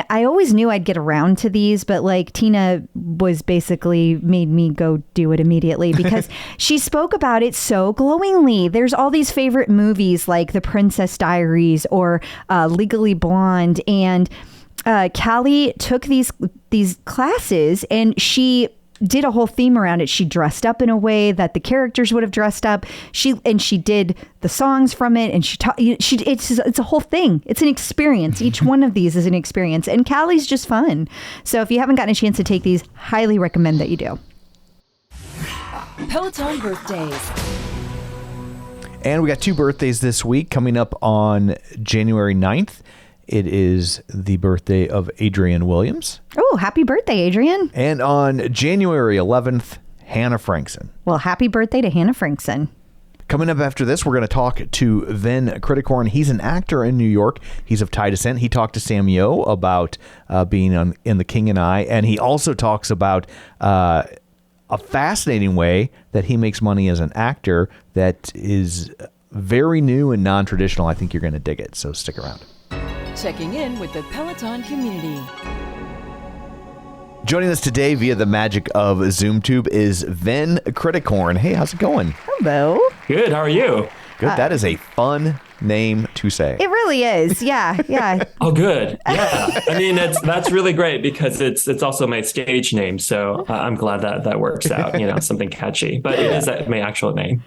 always knew I'd get around to these, but like Tina was basically made me go do it immediately because she spoke about it so glowingly. There's all these favorite movies like The Princess Diaries or Legally Blonde, and Callie took these classes and she did a whole theme around it. She dressed up in a way that the characters would have dressed up. She did the songs from it, and it's a whole thing. It's an experience. Each one of these is an experience, and Callie's just fun. So if you haven't gotten a chance to take these, highly recommend that you do. Peloton birthdays. And we got 2 birthdays this week coming up on January 9th. It is the birthday of Adrian Williams. Oh, happy birthday, Adrian. And on January 11th, Hannah Frankson. Well, happy birthday to Hannah Frankson. Coming up after this, we're going to talk to Vin Kridakorn. He's an actor in New York. He's of Thai descent. He talked to Sam Yo about being in The King and I, and he also talks about a fascinating way that he makes money as an actor that is very new and non-traditional. I think you're going to dig it, so stick around. Checking in with the Peloton community. Joining us today via the magic of ZoomTube is Vin Kridakorn. Hey, how's it going? Hello. Good. How are you? Good. That is a fun name to say. It really is. Yeah. Oh, good. Yeah. I mean, that's really great because it's also my stage name. So I'm glad that works out. Something catchy, but it is my actual name.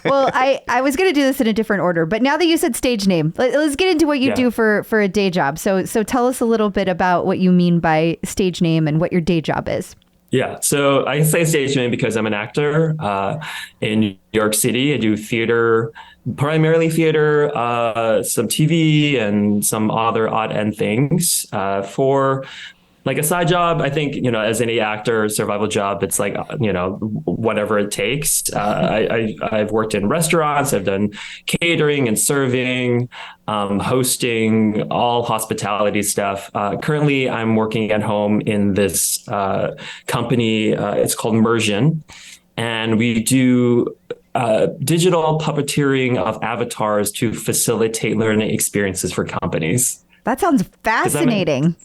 Well, I was going to do this in a different order, but now that you said stage name, let's get into what you do for a day job. So tell us a little bit about what you mean by stage name and what your day job is. Yeah, so I say stage name because I'm an actor in New York City. I do theater, primarily theater, some TV, and some other odd end things. For like a side job, I think, as any actor, survival job, it's like, whatever it takes. I've worked in restaurants, I've done catering and serving, hosting, all hospitality stuff. Currently, I'm working at home in this company. It's called Immersion, and we do digital puppeteering of avatars to facilitate learning experiences for companies. That sounds fascinating.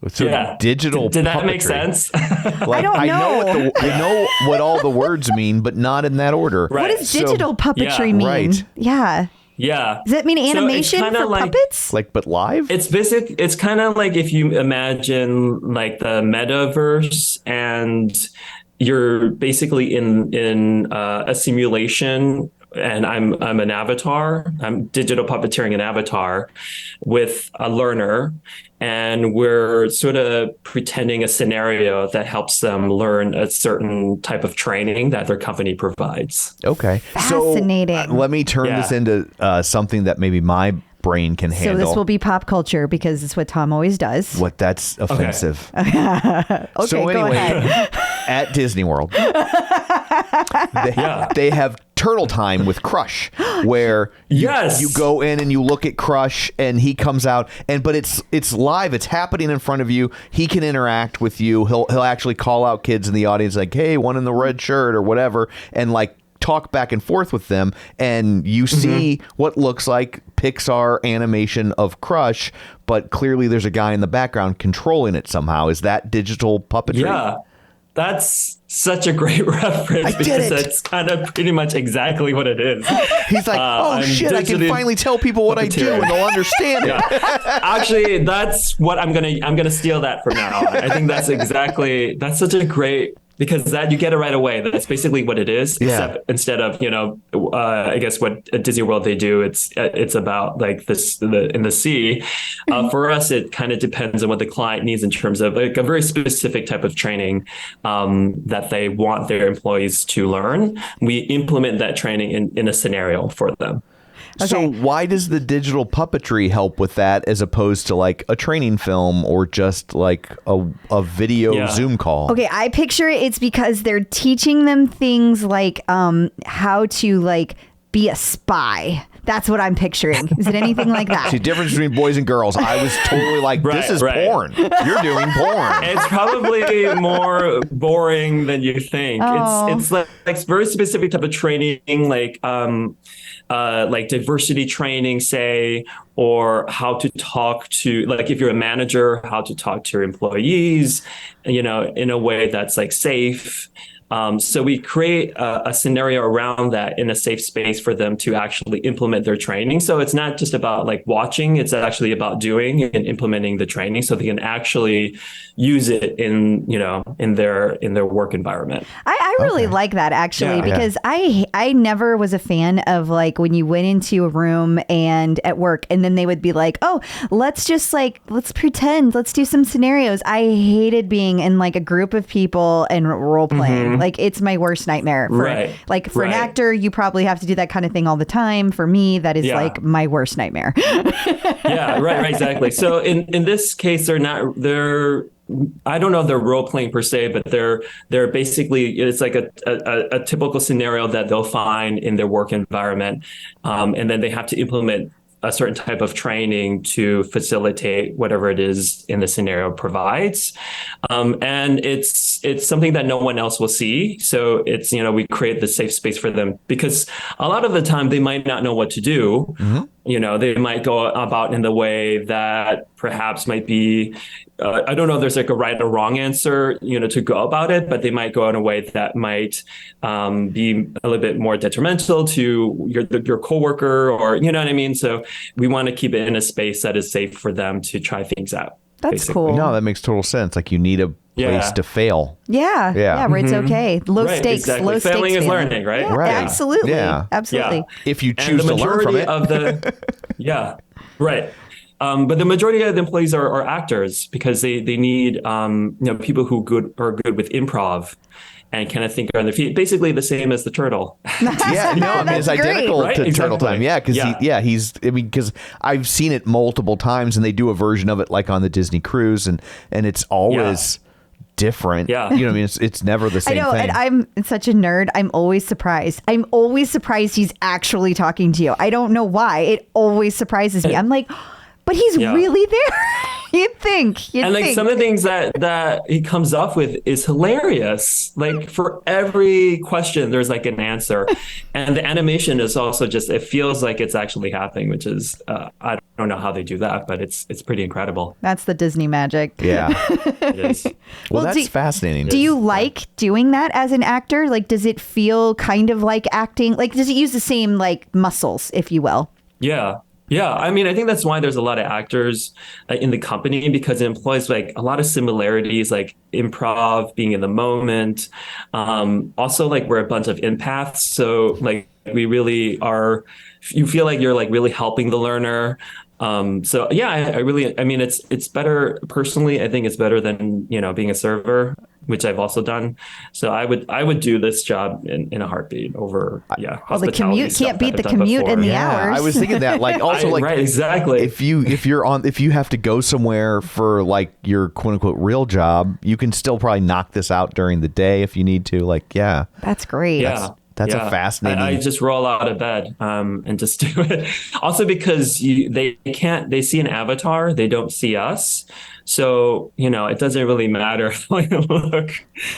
So digital Did that puppetry. make sense? I don't know. I know what all the words mean, but not in that order. Right. What does digital puppetry mean? Right. Yeah. Yeah. Does that mean animation for puppets? But live? It's kind of like if you imagine like the metaverse and you're basically in a simulation, and I'm an avatar. I'm digital puppeteering an avatar with a learner, and we're sort of pretending a scenario that helps them learn a certain type of training that their company provides. Okay. Fascinating. So let me turn this into something that maybe my brain can handle. So this will be pop culture because it's what Tom always does. What? That's offensive. Okay, so anyway, go ahead. at Disney World, they have Turtle Time with Crush, where you go in and you look at Crush and he comes out but it's live. It's happening in front of you. He can interact with you. He'll actually call out kids in the audience like, hey, one in the red shirt or whatever, and like talk back and forth with them, and you see what looks like Pixar animation of Crush, but clearly there's a guy in the background controlling it somehow. Is that digital puppetry? Yeah, that's such a great reference because that's kind of pretty much exactly what it is. He's like, oh shit, I can finally tell people what I do and they'll understand it. Actually, that's what I'm gonna steal that from now on. I think that's such a great, because that you get it right away. That's basically what it is. Except instead of, I guess what at Disney World they do, it's about like in the sea. For us, it kind of depends on what the client needs in terms of like a very specific type of training that they want their employees to learn. We implement that training in a scenario for them. Okay. So why does the digital puppetry help with that as opposed to like a training film or just like a video Zoom call? Okay, I picture it's because they're teaching them things like how to like be a spy. That's what I'm picturing. Is it anything like that? See, difference between boys and girls. I was totally like, this is porn. You're doing porn. It's probably more boring than you think. It's like very specific type of training, like diversity training, say, or how to talk to, like if you're a manager, how to talk to your employees, in a way that's like safe. So we create a scenario around that in a safe space for them to actually implement their training. So it's not just about like watching, it's actually about doing and implementing the training so they can actually use it in their work environment. I really like that actually, because I never was a fan of like when you went into a room and at work and then they would be like, oh, let's pretend, let's do some scenarios. I hated being in like a group of people and role playing. Like it's my worst nightmare. For an actor, you probably have to do that kind of thing all the time. For me, that is like my worst nightmare. Exactly. So in this case, I don't know if they're role playing per se, but they're basically, it's like a typical scenario that they'll find in their work environment. And then they have to implement a certain type of training to facilitate whatever it is in the scenario provides. And it's something that no one else will see. So it's, we create the safe space for them because a lot of the time they might not know what to do. They might go about in the way that perhaps might be, I don't know if there's like a right or wrong answer, to go about it, but they might go in a way that might be a little bit more detrimental to your coworker or, you know what I mean? So we want to keep it in a space that is safe for them to try things out. That's basically. cool. No, that makes total sense. Like you need a place to fail. Yeah, where it's okay. Low stakes, exactly. low stakes. Failing is learning, right? Yeah, Right. Absolutely. Yeah. Absolutely. Yeah. If you choose to learn from it. But the majority of the employees are actors because they need people who are good with improv and kind of think on their feet, basically the same as the turtle. It's identical right? to Exactly. Turtle Time. Yeah, because I've seen it multiple times, and they do a version of it like on the Disney cruise, and it's always different. Yeah. You know what I mean? It's never the same I know, thing. and I'm such a nerd. I'm always surprised. He's actually talking to you. I don't know why. It always surprises me. I'm like, but he's really there. You'd think. Some of the things that he comes up with is hilarious. Like for every question, there's like an answer. And the animation is also it feels like it's actually happening, which is, I don't know how they do that, but it's pretty incredible. That's the Disney magic. Yeah. It is. Well, that's fascinating. Do you like doing that as an actor? Like, does it feel kind of like acting? Like, does it use the same like muscles, if you will? Yeah. Yeah, I mean, I think that's why there's a lot of actors in the company because it employs like a lot of similarities, like improv, being in the moment. Also, like we're a bunch of empaths, so like we really are. You feel like you're like really helping the learner. So yeah, I mean, it's better personally. I think it's better than being a server, which I've also done. So I would do this job in a heartbeat over Well, the commute can't beat the commute in the hours. I was thinking that right, exactly. If you have to go somewhere for like your quote unquote real job, you can still probably knock this out during the day if you need to. Like, that's great. Yeah. That's a fascinating. I just roll out of bed and just do it. Also because they see an avatar, they don't see us. So, it doesn't really matter how you look.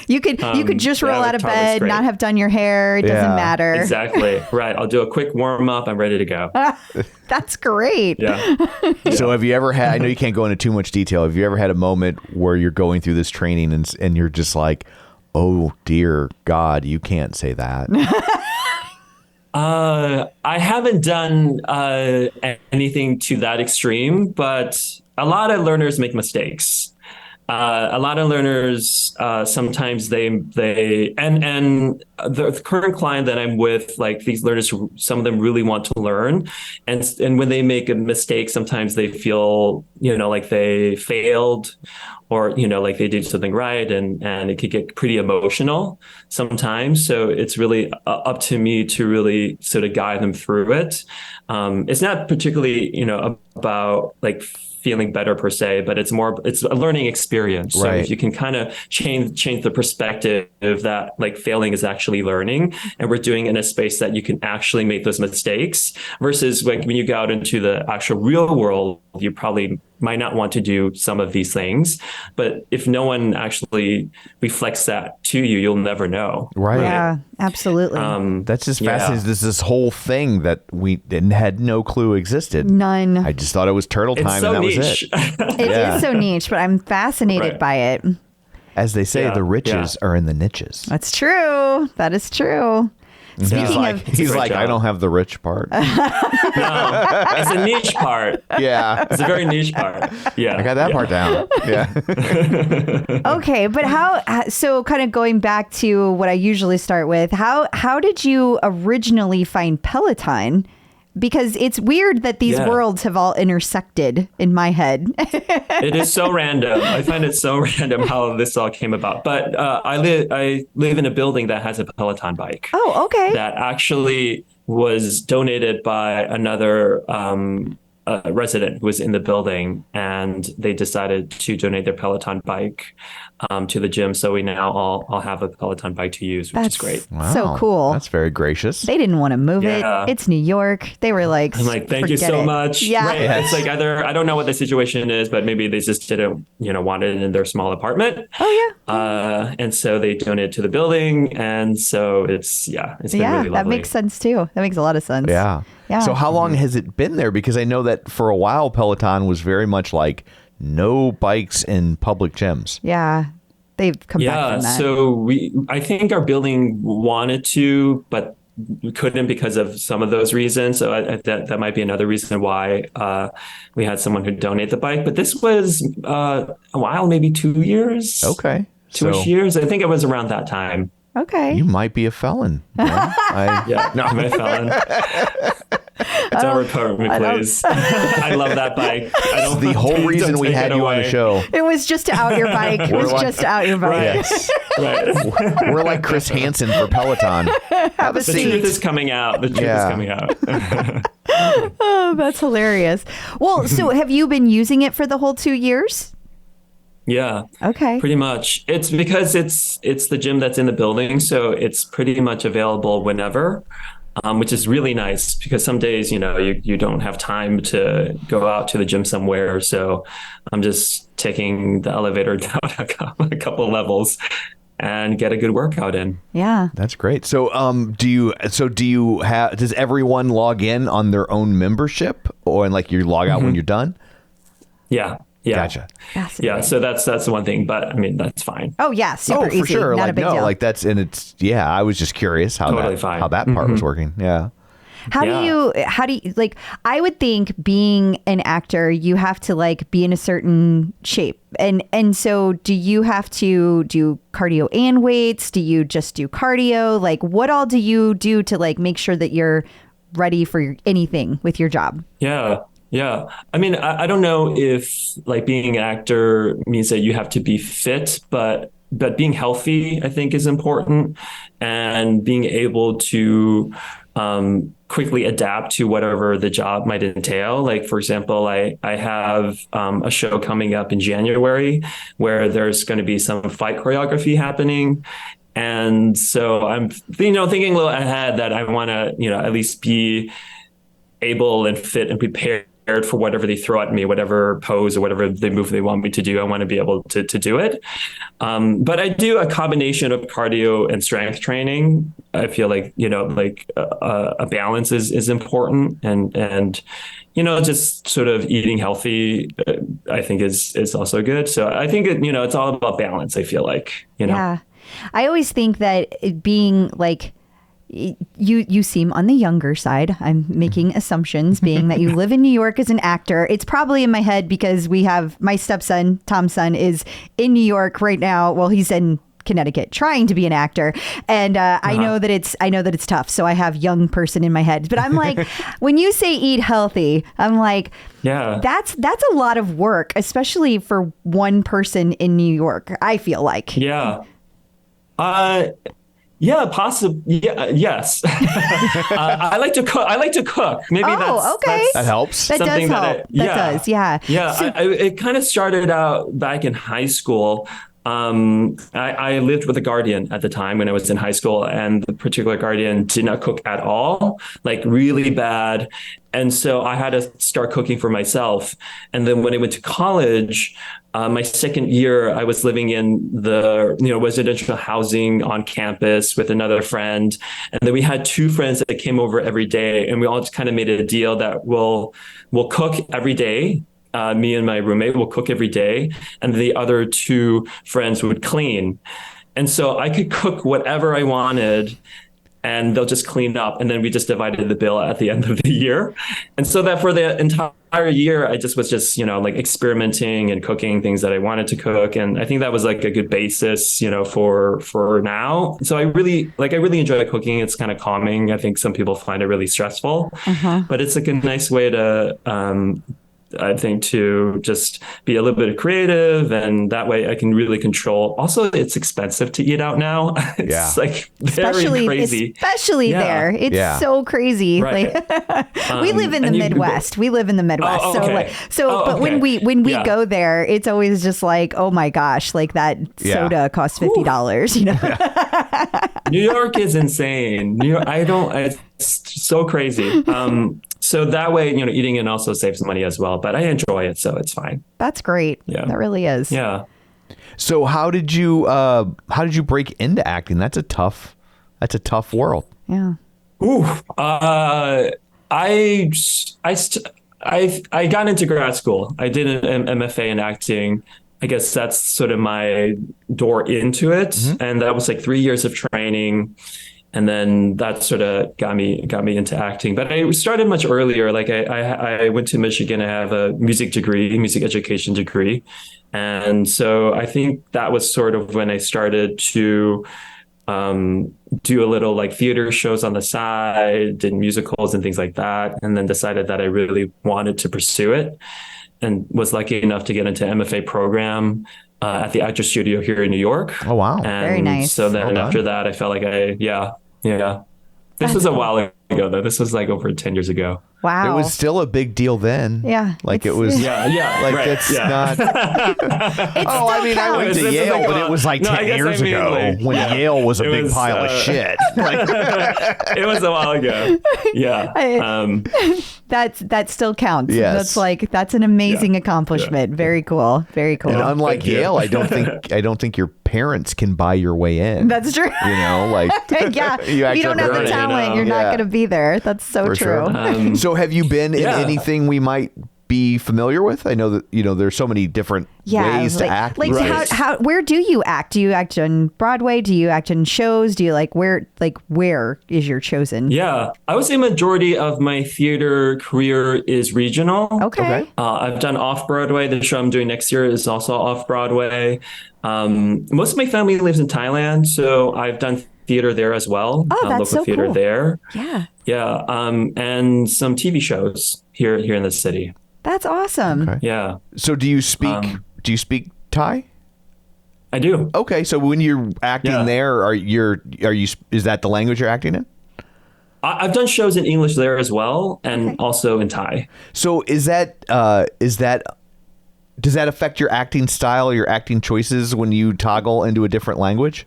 You could just roll out of bed, not have done your hair. It doesn't matter. Exactly. Right. I'll do a quick warm up. I'm ready to go. That's great. Yeah. So have you ever had, I know you can't go into too much detail. Have you ever had a moment where you're going through this training and you're just like, oh dear God, you can't say that? I haven't done anything to that extreme, but a lot of learners make mistakes. A lot of learners sometimes they and the current client that I'm with, like these learners, some of them really want to learn, and when they make a mistake, sometimes they feel like they failed, or like they did something right, and it could get pretty emotional sometimes. So it's really up to me to really sort of guide them through it. It's not particularly about like feeling better per se, but it's a learning experience. So if you can kind of change the perspective that like failing is actually learning, and we're doing it in a space that you can actually make those mistakes, versus like when you go out into the actual real world, you probably might not want to do some of these things. But if no one actually reflects that to you, you'll never know. Right. Yeah, absolutely. That's just fascinating. There's this whole thing that we had no clue existed. None. I just thought it was turtle time, so and that niche. was it. It is so niche, but I'm fascinated by it. As they say, the riches are in the niches. That's true. That is true. Speaking of, he's like, I don't have the rich part. No, it's a niche part. Yeah. It's a very niche part. Yeah. I got that part down. Yeah. okay, but so kind of going back to what I usually start with, how did you originally find Peloton? Because it's weird that these worlds have all intersected in my head. It is so random. I find it so random how this all came about. But I live in a building that has a Peloton bike. Oh, okay. That actually was donated by another resident who was in the building, and they decided to donate their Peloton bike to the gym. So we now all have a Peloton bike to use, which is great. Wow. So cool. That's very gracious. They didn't want to move it. It's New York. They were like, I'm like, thank you so much. Yeah. Right. It's like either, I don't know what the situation is, but maybe they just didn't, want it in their small apartment. Oh yeah. And so they donated to the building. And so it's been really lovely. That makes sense too. That makes a lot of sense. Yeah. Yeah. So how long has it been there? Because I know that for a while, Peloton was very much like no bikes in public gyms. Yeah. They've come back from that. So I think our building wanted to, but we couldn't because of some of those reasons. So that might be another reason why we had someone who donate the bike. But this was a while, maybe 2 years. Okay. 2-ish years. I think it was around that time. Okay. You might be a felon. No, I'm a felon. Don't report me, please. I love that bike. That's the whole reason we had you on the show. It was just to out your bike. It was just to out your bike. Yes. Right. We're like Chris Hansen for Peloton. Have a The seat. truth is coming out. The truth is coming out. Oh, that's hilarious. Well, so have you been using it for the whole 2 years? Yeah. Okay. Pretty much. It's because it's the gym that's in the building, so it's pretty much available whenever, which is really nice because some days, you don't have time to go out to the gym somewhere. So I'm just taking the elevator down a couple levels and get a good workout in. Yeah. That's great. So does everyone log in on their own membership, or like you log out when you're done? Yeah. Yeah. Gotcha. Yeah. So that's the one thing, but I mean, that's fine. Oh yeah. Super easy. For sure. Not like, a big no, deal. like that's, and it's, I was just curious how Totally fine. how that part was working. Yeah. How do you like, I would think being an actor, you have to like be in a certain shape. And so do you have to do cardio and weights? Do you just do cardio? Like what all do you do to like make sure that you're ready for anything with your job? Yeah. Yeah. I mean, I don't know if like being an actor means that you have to be fit, but being healthy, I think, is important, and being able to quickly adapt to whatever the job might entail. Like, for example, I have a show coming up in January where there's going to be some fight choreography happening. And so I'm, thinking a little ahead that I want to, at least be able and fit and prepared for whatever they throw at me, whatever pose or whatever they move they want me to do. I want to be able to do it. But I do a combination of cardio and strength training. I feel like, a balance is important, and just sort of eating healthy, I think is also good. So I think it's all about balance. I feel like, Yeah. I always think that it being like, you seem on the younger side. I'm making assumptions, being that you live in New York as an actor. It's probably in my head because we have my stepson, Tom's son, is in New York right now. Well, he's in Connecticut trying to be an actor, and I know that it's tough. So I have young person in my head. But I'm like, when you say eat healthy, I'm like, yeah, that's a lot of work, especially for one person in New York. I feel like. Yeah. Yeah, possibly. Yeah, yes. I like to cook. Maybe that's that helps. That does help. That does. Yeah. Yeah. So, it kind of started out back in high school. I lived with a guardian at the time when I was in high school, and the particular guardian did not cook at all, like really bad. And so I had to start cooking for myself. And then when I went to college, my second year, I was living in the residential housing on campus with another friend. And then we had two friends that came over every day, and we all just kind of made a deal that we'll cook every day. Me and my roommate will cook every day, and the other two friends would clean. And so I could cook whatever I wanted, and they'll just clean up. And then we just divided the bill at the end of the year. And so that for the entire year, I just was experimenting and cooking things that I wanted to cook. And I think that was like a good basis, for now. So I really enjoy cooking. It's kind of calming. I think some people find it really stressful, but it's like a nice way to, I think, to just be a little bit creative, and that way I can really control. Also, it's expensive to eat out now. It's like very crazy. Especially there. It's so crazy. Right. We live in the Midwest. But when we go there, it's always just like, oh my gosh, like that soda costs $50, New York is insane. It's so crazy. So that way, eating it also saves money as well. But I enjoy it, so it's fine. That's great. Yeah, that really is. Yeah. So how did you break into acting? That's a tough world. Yeah. Ooh. I got into grad school. I did an MFA in acting. I guess that's sort of my door into it, and that was like 3 years of training. And then that sort of got me into acting. But I started much earlier. Like I went to Michigan. I have a music education degree. And so I think that was sort of when I started to do a little like theater shows on the side, did musicals and things like that. And then decided that I really wanted to pursue it, and was lucky enough to get into MFA program at the Actor Studio here in New York. Oh, wow. And very nice. So then after that, I felt like This was a while ago, though. This was like over 10 years ago. Wow. It was still a big deal then. Yeah. Like it was. Yeah. Like right, it's not. I went counts. to Yale, but it was like 10 years ago when Yale was a big pile of shit. It was a while ago. Yeah. That still counts. Yes. That's an amazing accomplishment. Yeah. Very cool. Very cool. And unlike Yale, I don't think your parents can buy your way in. That's true. Yeah. If you don't have the talent, you're not going to be there. That's so for true. Sure. So have you been in anything we might be familiar with? I know that there's so many different ways to act. Like how where do you act? Do you act on Broadway? Do you act in shows? Do you where is your chosen? Yeah, I would say majority of my theater career is regional. Okay. I've done off Broadway. The show I'm doing next year is also off Broadway. Most of my family lives in Thailand, so I've done theater there as well. Oh, that's local theater cool. there. Yeah. Yeah. And some TV shows here in the city. That's awesome. Okay. Yeah. So do you speak Thai? I do. Okay. So when you're acting there, is that the language you're acting in? I've done shows in English there as well, and also in Thai. So does that affect your acting style, your acting choices when you toggle into a different language?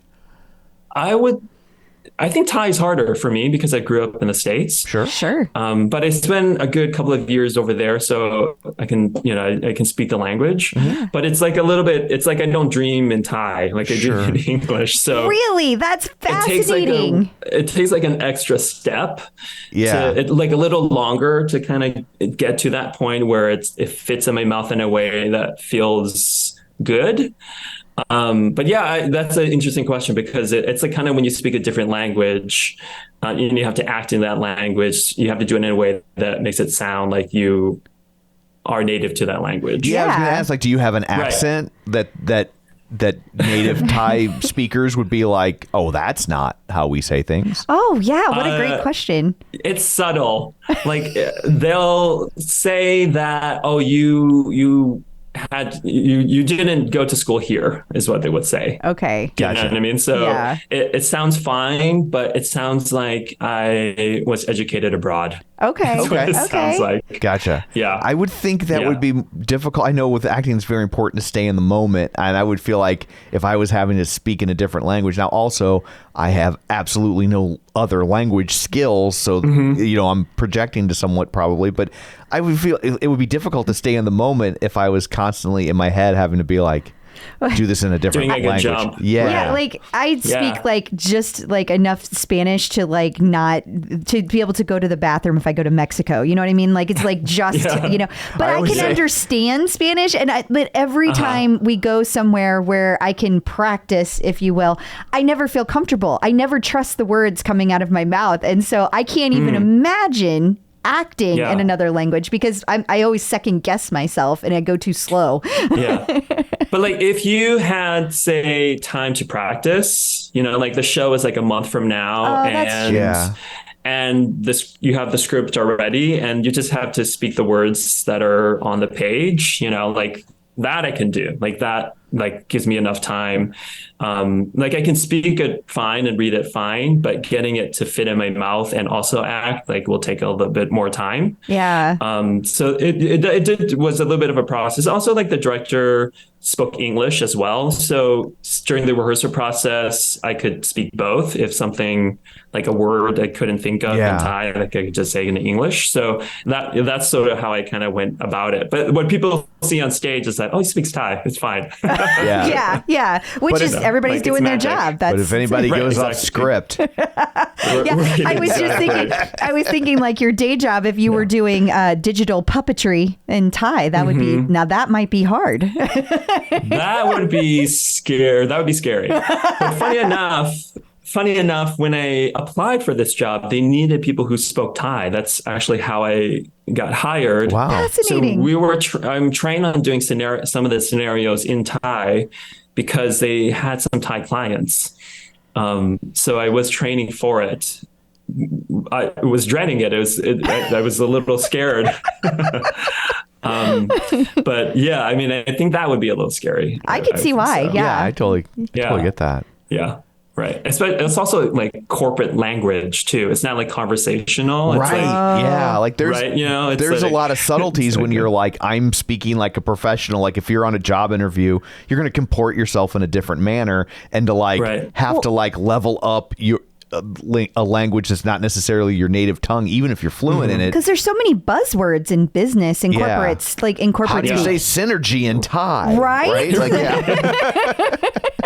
I think Thai is harder for me because I grew up in the States. Sure. But I spent a good couple of years over there, so I can, I can speak the language. But it's like a little bit. It's like I don't dream in Thai, like I dream in English. So Really, that's fascinating. It takes like an extra step. Yeah. Like a little longer to kind of get to that point where it fits in my mouth in a way that feels good. But yeah, that's an interesting question because it's like kind of when you speak a different language, you have to act in that language. You have to do it in a way that makes it sound like you are native to that language. Yeah, I was going to ask, like, do you have an accent that native Thai speakers would be like, oh, that's not how we say things? Oh, yeah. What a great question. It's subtle. Like they'll say that, oh, you didn't go to school here is what they would say. Okay. You know what I mean? So it sounds fine, but it sounds like I was educated abroad. Okay. That's what it sounds like. Gotcha. Yeah. I would think that would be difficult. I know with acting, it's very important to stay in the moment. And I would feel like if I was having to speak in a different language. Now, also, I have absolutely no other language skills. So, I'm projecting to somewhat probably. But I would feel it would be difficult to stay in the moment if I was constantly in my head having to be like, do this in a different Doing like language. a jump. Yeah, like I speak like just like enough Spanish to like not to be able to go to the bathroom if I go to Mexico. You know what I mean? Like it's like just but I can understand Spanish, but every time we go somewhere where I can practice, if you will, I never feel comfortable. I never trust the words coming out of my mouth, and so I can't even imagine acting in another language because I always second guess myself and I go too slow. But like if you had, say, time to practice, like the show is like a month from now and this you have the script already and you just have to speak the words that are on the page, like that I can do. Like that like gives me enough time. Like I can speak it fine and read it fine, but getting it to fit in my mouth and also act like will take a little bit more time. Yeah. So it was a little bit of a process. Also, like the director spoke English as well. So during the rehearsal process, I could speak both. If something like a word I couldn't think of in Thai, like I could just say in English. So that's sort of how I kind of went about it. But what people see on stage is that, oh, he speaks Thai. It's fine. Yeah. Which is everybody's doing their job. But if anybody goes off script, I was just thinking. I was thinking like your day job. If you were doing digital puppetry in Thai, that would be now that might be hard. That would be scary. That would be scary. But funny enough, when I applied for this job, they needed people who spoke Thai. That's actually how I got hired. Wow. Fascinating. So I'm trained on doing some of the scenarios in Thai because they had some Thai clients. So I was training for it. I was dreading it. I was a little scared. But yeah, I mean, I think that would be a little scary. I could see why. So. Yeah, I totally get that. Yeah. Right. It's also like corporate language too. It's not like conversational. It's right. Yeah. Like there's, there's a lot of subtleties when you're like, I'm speaking like a professional. Like if you're on a job interview, you're going to comport yourself in a different manner and to like have to like level up your a language that's not necessarily your native tongue, even if you're fluent in it. Because there's so many buzzwords in business and corporates, like in corporate. How do you say synergy in Thai? Right? Like,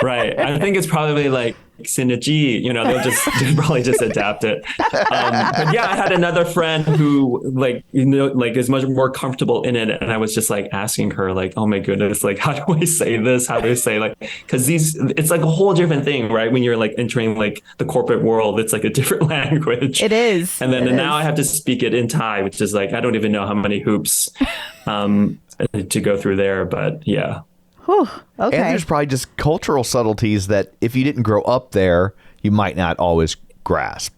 right. I think it's probably like synergy, they'll probably just adapt it. But yeah, I had another friend who is much more comfortable in it. And I was just like asking her like, oh my goodness, like, how do I say this? How do I say like, cause it's like a whole different thing, right? When you're like entering like the corporate world, it's like a different language. It is. And then now I have to speak it in Thai, which is like, I don't even know how many hoops to go through there, but yeah. Whew, okay. And there's probably just cultural subtleties that if you didn't grow up there, you might not always grasp.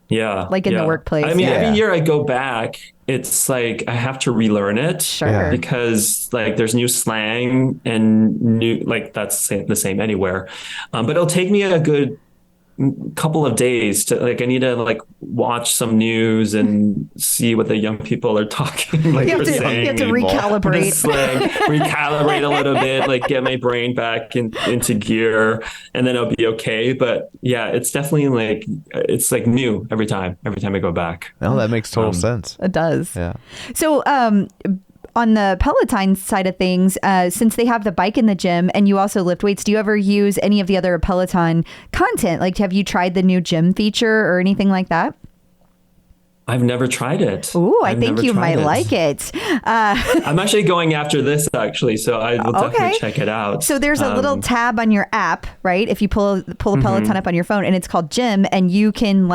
Yeah. Like in the workplace. I mean, every year I go back, it's like I have to relearn it. Sure. Because like there's new slang and new, like that's the same anywhere. But it'll take me a good couple of days to like, I need to like watch some news and see what the young people are talking like You have are to- saying. you have to and recalibrate. just, like, recalibrate a little bit, like get my brain back into gear, and then I'll be okay. But yeah, it's definitely like, it's like new every time I go back. No, that makes total sense. It does. Yeah. So, on the Peloton side of things, since they have the bike in the gym and you also lift weights, do you ever use any of the other Peloton content? Like, have you tried the new gym feature or anything like that? I've never tried it. Ooh, I I've think never you tried might like it. I'm actually going after this actually, so I will Okay. definitely check it out. So there's a little tab on your app, right? If you pull a Peloton up on your phone, and it's called Gym, and you can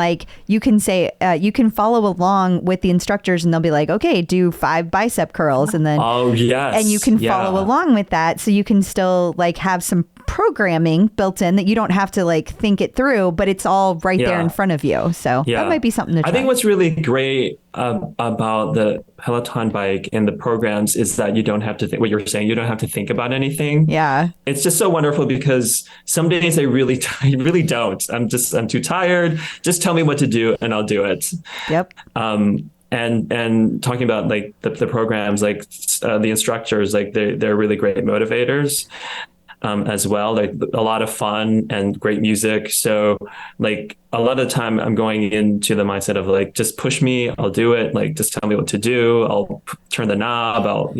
say you can follow along with the instructors, and they'll be like, okay, do 5 bicep curls, and then Oh yes, and you can follow along with that, so you can still like have some programming built in that you don't have to like think it through, but it's all right there Yeah. in front of you. So that might be something to try. I think what's really great about the Peloton bike and the programs is that you don't have to think what you're saying. You don't have to think about anything. Yeah. It's just so wonderful because some days I really don't. I'm too tired. Just tell me what to do and I'll do it. Yep. And talking about like the programs, like the instructors, like they're really great motivators. As well, like a lot of fun and great music. So like a lot of the time I'm going into the mindset of like, just push me, I'll do it. Like, just tell me what to do. I'll turn the knob.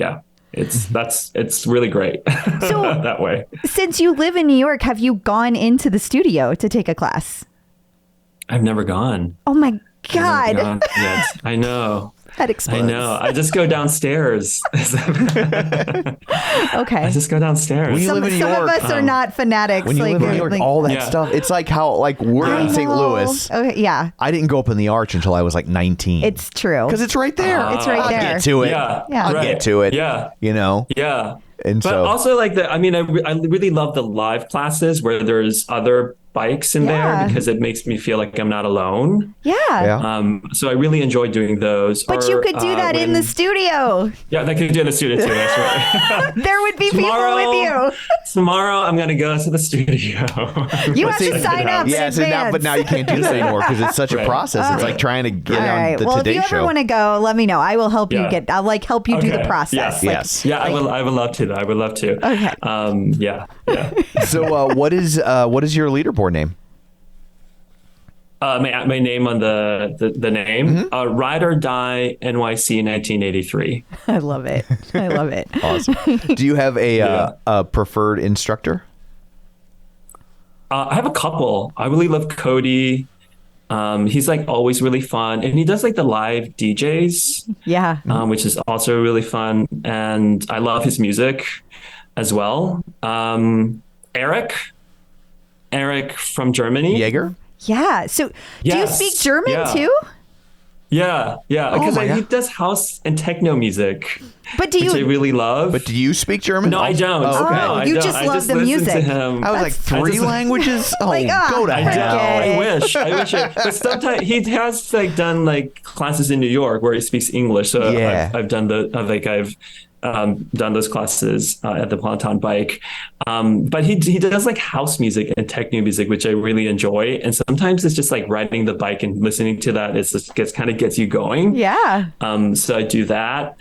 It's really great So that way. since you live in New York, have you gone into the studio to take a class? I've never gone. Oh my God. Yes, I know. That explodes. I know. I just go downstairs. Okay. I just go downstairs. When you Some live in New of York, us are not fanatics. when you live in New York, all that Yeah. stuff, it's like how like we're I in St. know. Louis. Okay, yeah, I didn't go up in the arch until I was like 19. it's true. because it's right there. It's right I'll there. get to it. Yeah. Yeah. I'll Right. get to it. Yeah. You know. Yeah. And But so also like I really love the live classes where there's other bikes in Yeah. there because it makes me feel like I'm not alone. Yeah. yeah. So I really enjoy doing those. But you could do that in the studio. Yeah, I could do it in the studio too. That's right. There would be Tomorrow- people with Tomorrow I'm going to go to the studio. you. You have to sign up Yeah, in so now, advance. but now you can't do this anymore because it's such a process. It's like trying to get All on right. the Well, if Today you ever Show. want to go, let me know. I will help you Yeah. I'll like help you do the Okay. process. Yeah. Like, Yes. Yeah, I would love to. I would love to. Okay. Yeah. So what is your leaderboard name? My name on the name, Ride or Die NYC 1983. I love it. I love it. Awesome. Do you have a preferred instructor? I have a couple. I really love Cody. He's like always really fun, and he does like the live DJs, Yeah. which is also really fun. And I love his music as well. Eric from Germany. Jaeger? Yeah. So do you Yes. speak German Yeah. too? Yeah, because my he God. does house and techno music, But do which I you really love. But do you speak German? No, I don't. Oh, okay. No, I you don't. just I love the listen music. To him. I was like, That's- 3 just- languages? Oh, Like, go to I hell. know. Okay. I wish. But sometimes he has like done like classes in New York where he speaks English. So Yeah. I've done done those classes at the Peloton bike. But he does like house music and techno music, which I really enjoy. And sometimes it's just like riding the bike and listening to that. It's just gets you going. Yeah. So I do that.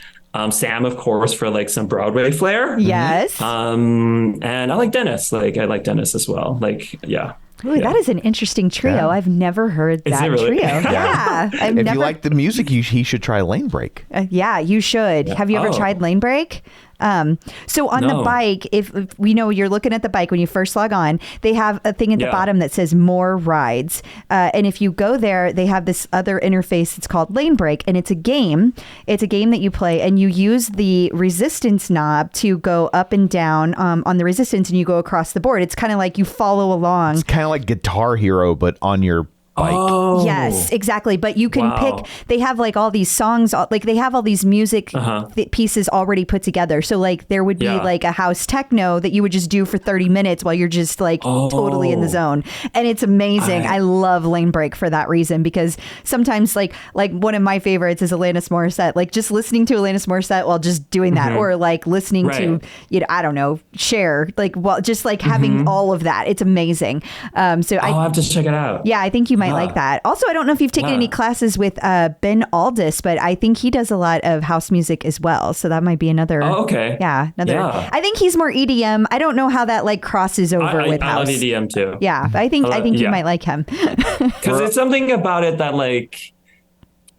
Sam, of course, for like some Broadway flair. Yes. And I like Dennis. Like I like Dennis as well. Like, yeah. Ooh, that is an interesting trio. Yeah. I've never heard Is that it really? trio. Yeah. I've If never you like the music, he should try Lanebreak. yeah, you should. Have you ever Oh. tried Lanebreak? So on the No. bike, if we know you're looking at the bike when you first log on, they have a thing at the Yeah. bottom that says more rides. And if you go there, they have this other interface. It's called Lanebreak, and it's a game. It's a game that you play, and you use the resistance knob to go up and down on the resistance, and you go across the board. It's kind of like you follow along. It's kind of like Guitar Hero, but on your bike. Oh. Yes, exactly. But you can Wow. pick, they have like all these songs, like they have all these music pieces already put together. So like there would be Yeah. like a house techno that you would just do for 30 minutes while you're just like totally in the zone. And it's amazing. I love Lanebreak for that reason, because sometimes like one of my favorites is Alanis Morissette, like just listening to Alanis Morissette while just doing that, or like listening to, you know, I don't know, Cher, like well, just like having all of that. It's amazing. So I'll have to check it out. yeah, I think you might like that. Also, I don't know if you've taken any classes with Ben Alldis, but I think he does a lot of house music as well. So that might be another. Oh, okay. Yeah, another. Yeah. I think he's more EDM. I don't know how that like crosses over with I house. love EDM too. Yeah, I think you yeah. might like him. Because it's something about it that like,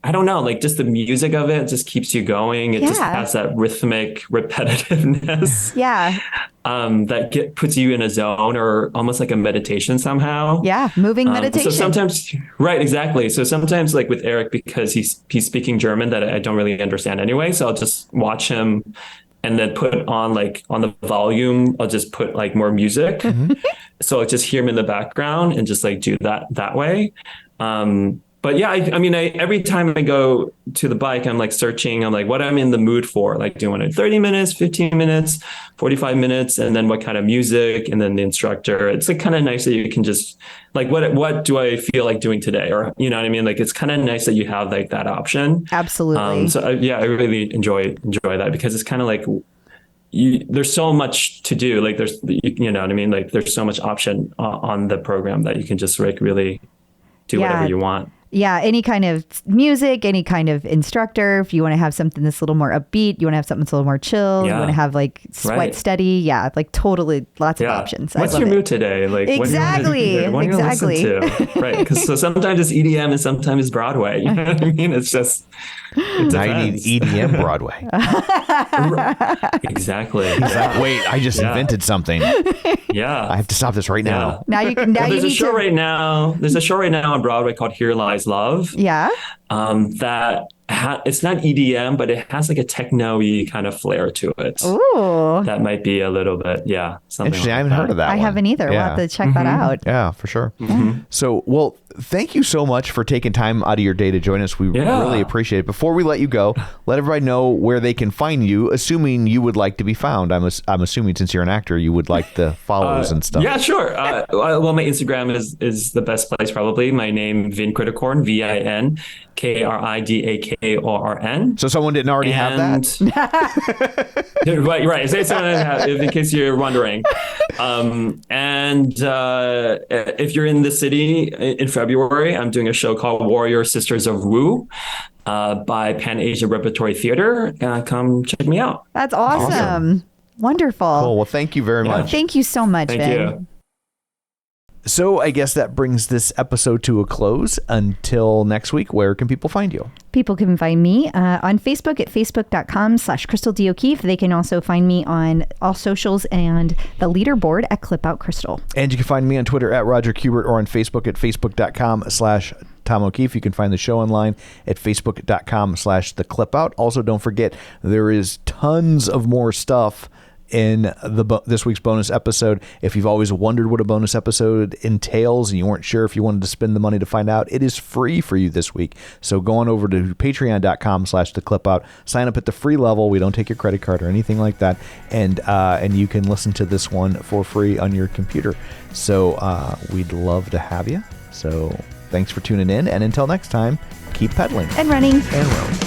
I don't know, like just the music of it just keeps you going. It just has that rhythmic repetitiveness. Yeah. That puts you in a zone or almost like a meditation somehow. Yeah, moving meditation. So sometimes, right, exactly. So sometimes like with Eric, because he's speaking German that I don't really understand anyway. So I'll just watch him and then put on like on the volume, I'll just put like more music. So I just hear him in the background and just like do that way. But yeah, I mean, every time I go to the bike, I'm like searching, I'm like, what I'm in the mood for, like do I want 30 minutes, 15 minutes, 45 minutes, and then what kind of music, and then the instructor. It's like kind of nice that you can just like, what do I feel like doing today? Or, you know what I mean? Like, it's kind of nice that you have like that option. Absolutely. So I really enjoy that, because it's kind of like, there's so much to do. Like there's, you know what I mean? Like there's so much option on the program that you can just like really do whatever you want. Yeah, any kind of music, any kind of instructor. If you want to have something that's a little more upbeat, you want to have something that's a little more chill, you want to have like sweat steady. Yeah, like totally lots of options. What's your mood today? Like exactly. What do you want to listen to? Right. Because so sometimes it's EDM and sometimes it's Broadway. You know what I mean? It's just now you need EDM Broadway. Exactly. He's like, wait, I just invented something. Yeah. I have to stop this right now. Now you can. Now there's you a need show to. right now. There's a show right now on Broadway called Here Lies Love. Yeah. That it's not EDM, but it has like a techno-y kind of flair to it. Ooh. That might be a little bit, something. Interesting. Like I haven't heard of that. I haven't either. We'll have to check that out. Yeah, for sure. So, well, thank you so much for taking time out of your day to join us. We really appreciate it. Before we let you go, let everybody know where they can find you, assuming you would like to be found. I'm assuming since you're an actor, you would like the follows and stuff. Yeah, sure. Well, my Instagram is the best place probably. My name, Vin Kridakorn, VinKridakorn. So someone didn't already have that? Right. Say someone didn't have, in case you're wondering. If you're in the city in February, I'm doing a show called Warrior Sisters of Wu by Pan Asia Repertory Theater. Come check me out. That's awesome. Wonderful. Cool. Well, thank you very much. Thank you so much, Thank Vin. you. So I guess that brings this episode to a close. Until next week, where can people find you? People can find me on Facebook at facebook.com/Crystal D. O'Keefe. They can also find me on all socials and the leaderboard at Clip Out Crystal. And you can find me on Twitter at Roger Kubert or on Facebook at facebook.com/Tom O'Keefe. You can find the show online at facebook.com/The Clip Out. Also, don't forget, there is tons of more stuff in this week's bonus episode. If you've always wondered what a bonus episode entails and you weren't sure if you wanted to spend the money to find out, it is free for you this week. So go on over to patreon.com/theclipout, sign up at the free level. We don't take your credit card or anything like that. And you can listen to this one for free on your computer. So we'd love to have you. So thanks for tuning in. And until next time, keep pedaling And running. and rowing.